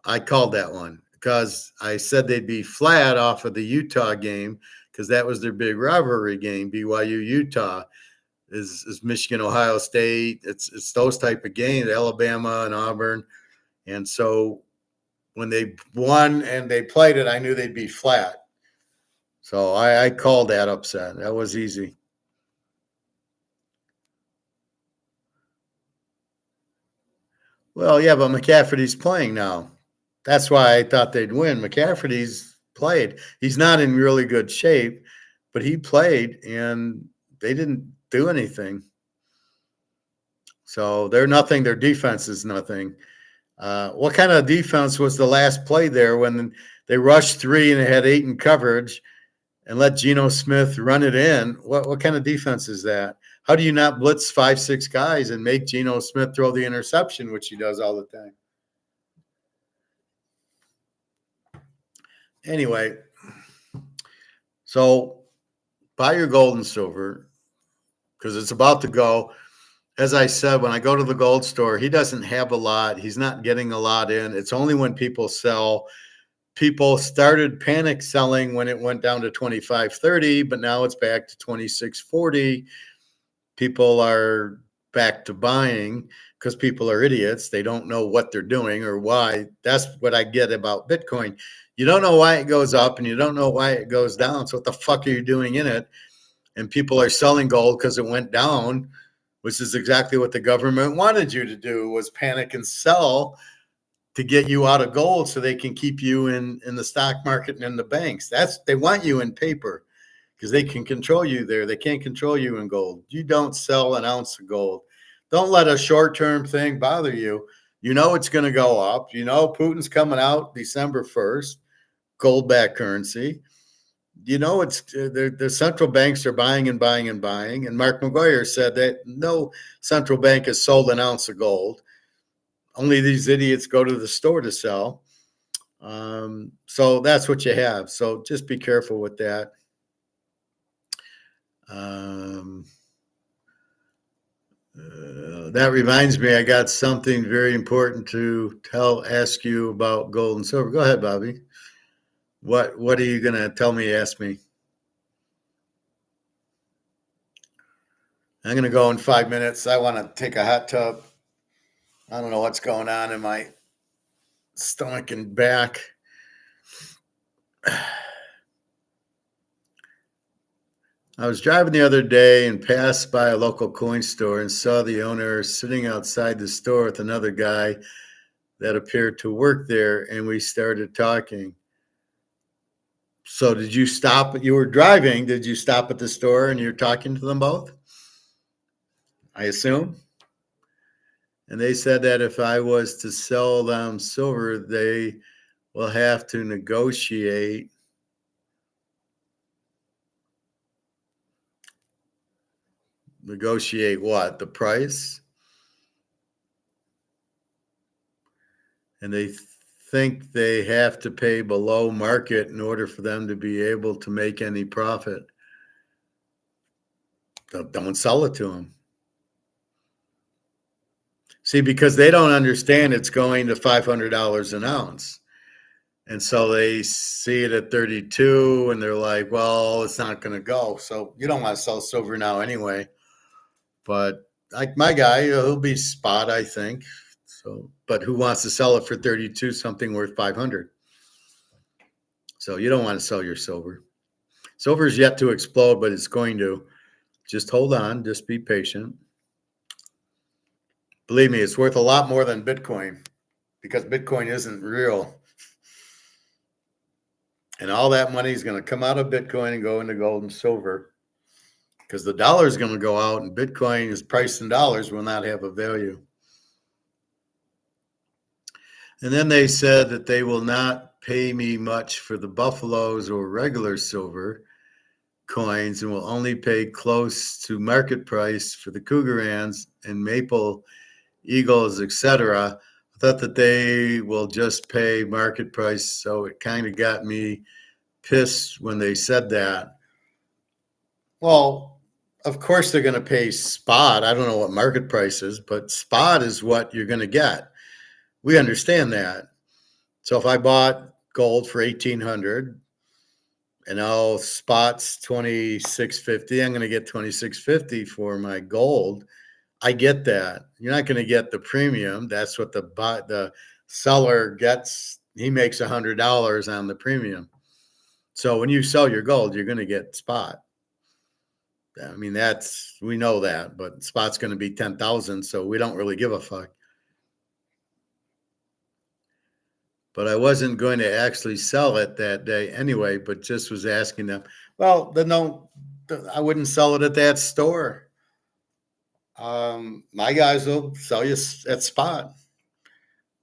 I called that one because I said they'd be flat off of the Utah game because that was their big rivalry game. BYU Utah is Michigan, Ohio State. It's those type of games, Alabama and Auburn. And so when they won and they played it, I knew they'd be flat. So I called that upset. That was easy. Well, yeah, but McCaffrey's playing now. That's why I thought they'd win. McCaffrey's played. He's not in really good shape, but he played, and they didn't do anything. So they're nothing. Their defense is nothing. What kind of defense was the last play there when they rushed 3 and they had 8 in coverage, and let Geno Smith run it in. What kind of defense is that? How do you not blitz 5-6 guys and make Geno Smith throw the interception, which he does all the time? Anyway, so buy your gold and silver because it's about to go. As I said, when I go to the gold store, he doesn't have a lot. He's not getting a lot in. It's only when people sell. People started panic selling when it went down to 25.30, but now it's back to 26.40. People are back to buying because people are idiots. They don't know what they're doing or why. That's what I get about Bitcoin. You don't know why it goes up and you don't know why it goes down. So what the fuck are you doing in it? And people are selling gold because it went down, which is exactly what the government wanted you to do, was panic and sell to get you out of gold so they can keep you in the stock market and in the banks. They want you in paper because they can control you there. They can't control you in gold. You don't sell an ounce of gold. Don't let a short-term thing bother you. You know it's going to go up. You know Putin's coming out December 1st, gold-backed currency. You know it's the central banks are buying and buying and buying. And Mark McGuire said that no central bank has sold an ounce of gold. Only these idiots go to the store to sell. So that's what you have. So just be careful with that. That reminds me, I got something very important to ask you about gold and silver. Go ahead, Bobby. What are you going to tell me, ask me? I'm going to go in 5 minutes. I want to take a hot tub. I don't know what's going on in my stomach and back. I was driving the other day and passed by a local coin store and saw the owner sitting outside the store with another guy that appeared to work there, and we started talking. So did you stop? You were driving. Did you stop at the store and you're talking to them both? I assume. And they said that if I was to sell them silver, they will have to negotiate what? The price? And they think they have to pay below market in order for them to be able to make any profit. Don't sell it to them. See, because they don't understand it's going to $500 an ounce. And so they see it at 32 and they're like, well, it's not going to go. So you don't want to sell silver now anyway. But like my guy, he'll be spot, I think. So, but who wants to sell it for 32, something worth 500? So you don't want to sell your silver. Silver is yet to explode, but it's going to. Just hold on. Just be patient. Believe me, it's worth a lot more than Bitcoin because Bitcoin isn't real. And all that money is going to come out of Bitcoin and go into gold and silver because the dollar is going to go out and Bitcoin is priced in dollars will not have a value. And then they said that they will not pay me much for the Buffaloes or regular silver coins and will only pay close to market price for the Cougarans and Maple Eagles, etc. I thought that they will just pay market price, so it kind of got me pissed when they said that. Well, of course they're going to pay spot. I don't know what market price is, but spot is what you're going to get. We understand that. So if I bought gold for $1,800 and now spot's $2,650, I'm going to get $2,650 for my gold. I get that. You're not going to get the premium. That's what the seller gets. He makes $100 on the premium. So when you sell your gold, you're going to get spot. I mean, we know that, but spot's going to be 10,000, so we don't really give a fuck. But I wasn't going to actually sell it that day anyway, but just was asking them. Well, I wouldn't sell it at that store. My guys will sell you at spot.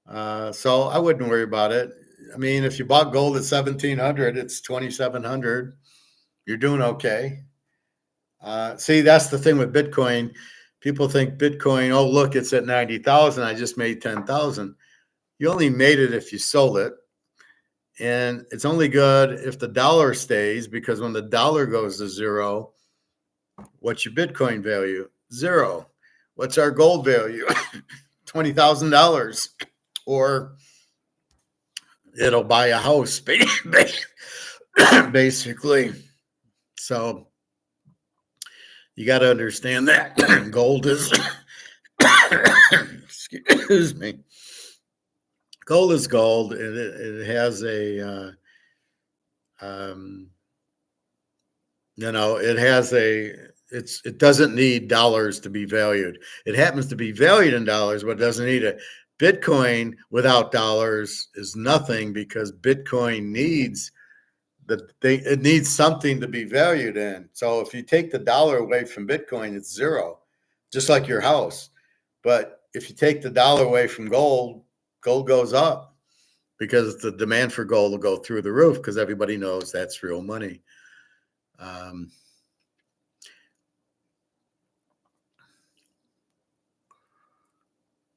So I wouldn't worry about it. I mean, if you bought gold at $1,700, it's $2,700. You're doing okay. See, that's the thing with Bitcoin. People think Bitcoin, oh, look, it's at 90,000. I just made 10,000. You only made it if you sold it. And it's only good if the dollar stays, because when the dollar goes to zero, what's your Bitcoin value? Zero. What's our gold value? $20,000. Or it'll buy a house, basically. So you got to understand that gold is, excuse me, gold is gold. It has a, it has it doesn't need dollars to be valued. It happens to be valued in dollars, but it doesn't need it. Bitcoin without dollars is nothing, because Bitcoin needs it needs something to be valued in. So if you take the dollar away from Bitcoin, it's zero, just like your house. But if you take the dollar away from gold, gold goes up, because the demand for gold will go through the roof, because everybody knows that's real money.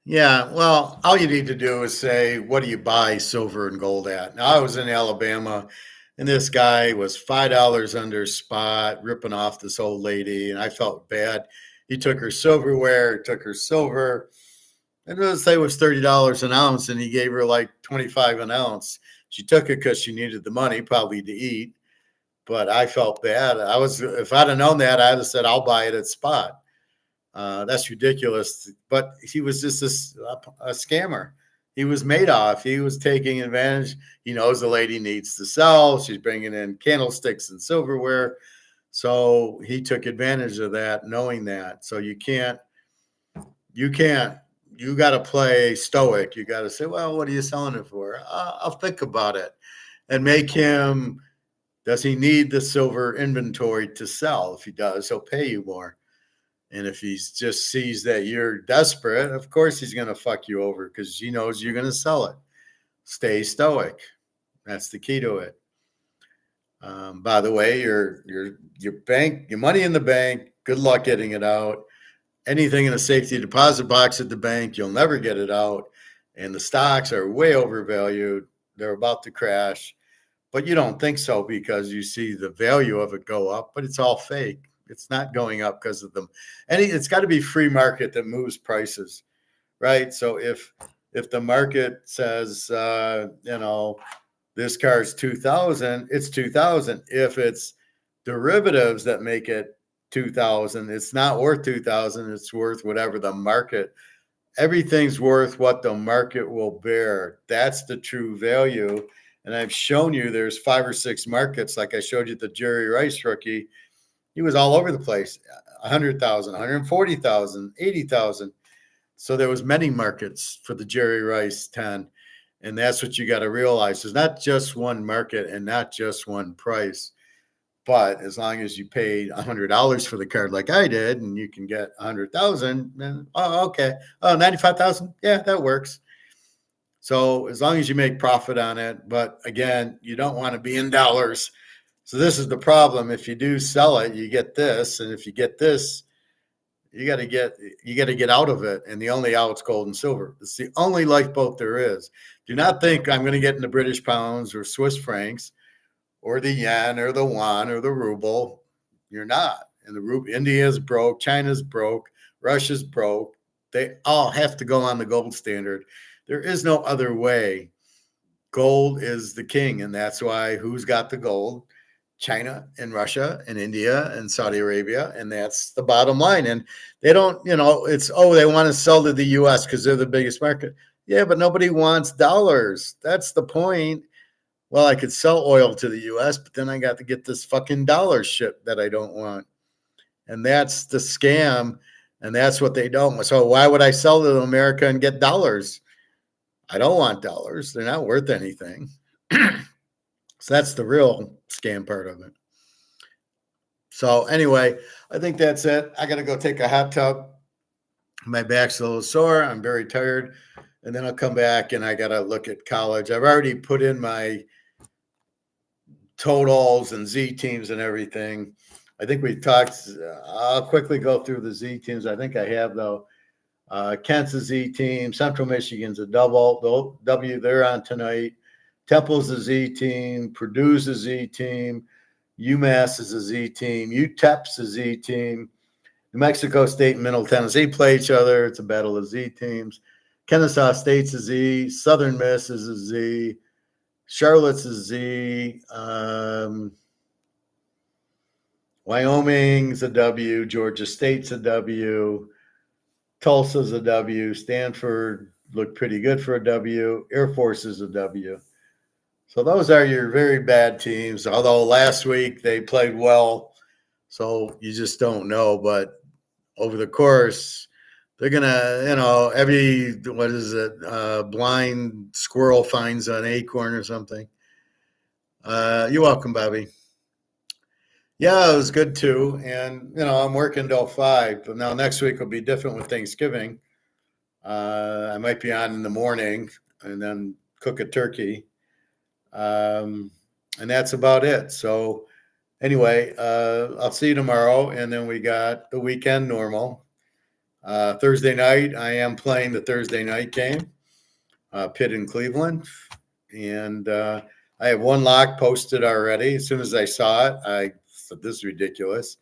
Yeah, well, all you need to do is say, what do you buy silver and gold at? Now, I was in Alabama, and this guy was $5 under spot, ripping off this old lady, and I felt bad. He took her silverware, took her silver, and let's say it was $30 an ounce, and he gave her like 25 an ounce. She took it because she needed the money, probably to eat, but I felt bad. If I'd have known that, I'd have said, I'll buy it at spot. That's ridiculous. But he was just a scammer. He was Madoff. He was taking advantage. He knows the lady needs to sell. She's bringing in candlesticks and silverware. So he took advantage of that, knowing that. So you got to play stoic. You got to say, well, what are you selling it for? I'll think about it, and make him, does he need the silver inventory to sell? If he does, he'll pay you more. And if he just sees that you're desperate, of course he's going to fuck you over, because he knows you're going to sell it. Stay stoic. That's the key to it. By the way, your money in the bank, good luck getting it out. Anything in a safety deposit box at the bank, you'll never get it out. And the stocks are way overvalued. They're about to crash. But you don't think so, because you see the value of it go up, but it's all fake. It's not going up because of them. And it's got to be free market that moves prices, right? So if the market says, this car is 2,000, it's 2,000. If it's derivatives that make it 2,000, it's not worth 2,000. It's worth whatever the market. Everything's worth what the market will bear. That's the true value. And I've shown you there's 5 or 6 markets, like I showed you the Jerry Rice rookie. He was all over the place, 100,000, 140,000, 80,000. So there was many markets for the Jerry Rice 10. And that's what you got to realize. There's not just one market and not just one price. But as long as you paid $100 for the card like I did, and you can get 100,000, then, okay. 95,000. Yeah, that works. So as long as you make profit on it. But again, you don't want to be in dollars. So this is the problem. If you do sell it, you get this, and if you get this, you got to get out of it. And the only out's gold and silver. It's the only lifeboat there is. Do not think I'm going to get into British pounds or Swiss francs or the yen or the yuan or the ruble. You're not. And the ruble, India's broke, China's broke, Russia's broke. They all have to go on the gold standard. There is no other way. Gold is the king, and that's why who's got the gold? China and Russia and India and Saudi Arabia, and that's the bottom line. And they don't, it's, they want to sell to the U.S. because they're the biggest market. Yeah, but nobody wants dollars. That's the point. Well, I could sell oil to the U.S., but then I got to get this fucking dollar shit that I don't want. And that's the scam, and that's what they don't want. So why would I sell to America and get dollars? I don't want dollars. They're not worth anything. So that's the real scam part of it. So anyway, I think that's it. I got to go take a hot tub. My back's a little sore. I'm very tired. And then I'll come back and I got to look at college. I've already put in my totals and Z teams and everything. I think we talked. I'll quickly go through the Z teams. I think I have, though. Kent's a Z team. Central Michigan's a double. The W, they're on tonight. Temple's a Z team. Purdue's a Z team. UMass is a Z team. UTEP's a Z team. New Mexico State and Middle Tennessee play each other. It's a battle of Z teams. Kennesaw State's a Z. Southern Miss is a Z. Charlotte's a Z. Wyoming's a W. Georgia State's a W. Tulsa's a W. Stanford looked pretty good for a W. Air Force is a W. So those are your very bad teams, although last week they played well, so you just don't know. But over the course, they're going to, every, blind squirrel finds an acorn or something. You're welcome, Bobby. Yeah, it was good too. And, I'm working till 5. But now next week will be different with Thanksgiving. I might be on in the morning and then cook a turkey. And that's about it. So anyway, I'll see you tomorrow. And then we got the weekend normal. Thursday night, I am playing the Thursday night game, Pitt in Cleveland. And I have one lock posted already. As soon as I saw it, I said, this is ridiculous.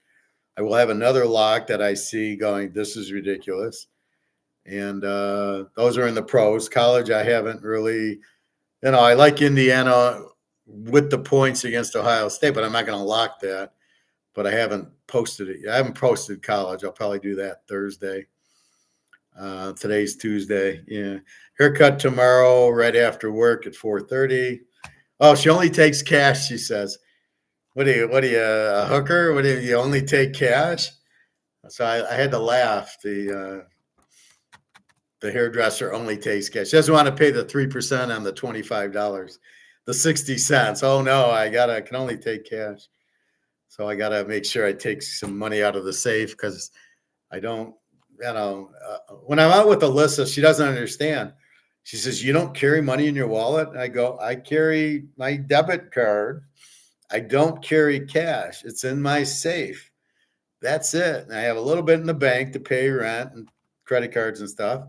I will have another lock that I see going, this is ridiculous. And those are in the pros. College, I haven't really, I like Indiana with the points against Ohio State, but I'm not going to lock that. But I haven't posted it. I haven't posted college. I'll probably do that Thursday. Today's Tuesday. Yeah. Haircut tomorrow right after work at 4:30. Oh, she only takes cash, she says. What are you, a hooker? You only take cash? So I had to laugh. The hairdresser only takes cash. She doesn't want to pay the 3% on the $25, the 60 cents. Oh no, I can only take cash. So I got to make sure I take some money out of the safe because I don't, when I'm out with Alyssa, she doesn't understand. She says, you don't carry money in your wallet? I go, I carry my debit card. I don't carry cash. It's in my safe. That's it. And I have a little bit in the bank to pay rent and credit cards and stuff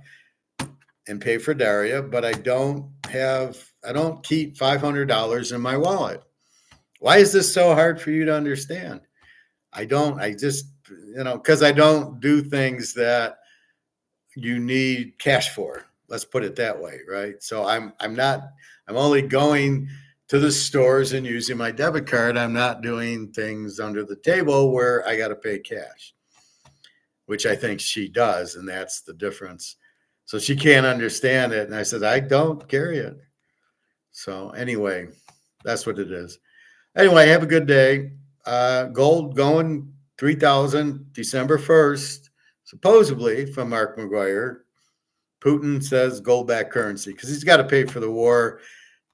and pay for Daria, but I don't keep $500 in my wallet. Why is this so hard for you to understand? Because I don't do things that you need cash for. Let's put it that way, right? So I'm only going to the stores and using my debit card. I'm not doing things under the table where I got to pay cash, which I think she does, and that's the difference. So she can't understand it. And I said, I don't carry it. So anyway, that's what it is. Anyway, have a good day. Gold going 3,000 December 1st, supposedly from Mark McGuire. Putin says gold-backed currency because he's got to pay for the war.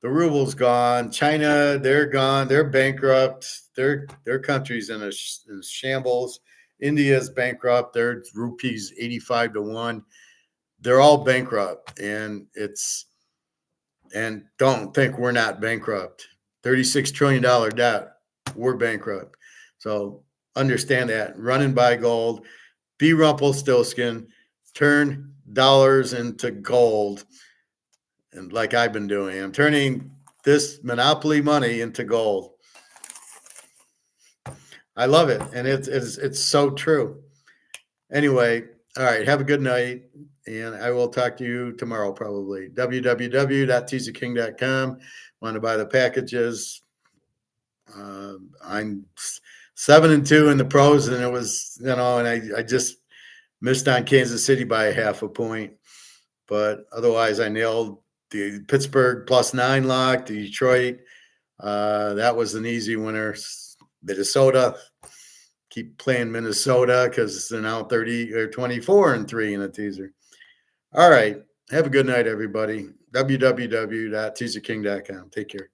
The ruble's gone. China, they're gone. They're bankrupt. Their country's in a shambles. India's bankrupt. Their rupee's 85 to 1. They're all bankrupt, and don't think we're not bankrupt. $36 trillion debt. We're bankrupt. So understand that. Run and buy gold. Be Rumpelstiltskin. Turn dollars into gold. And like I've been doing, I'm turning this monopoly money into gold. I love it. And it's so true. Anyway, all right. Have a good night. And I will talk to you tomorrow, probably. www.teaserking.com. Want to buy the packages. I'm 7-2 in the pros, and it was, and I just missed on Kansas City by a half a point. But otherwise, I nailed the Pittsburgh +9 lock, the Detroit. That was an easy winner. Minnesota. Keep playing Minnesota because they're now 30 or 24-3 in a teaser. All right. Have a good night, everybody. www.teaserking.com. Take care.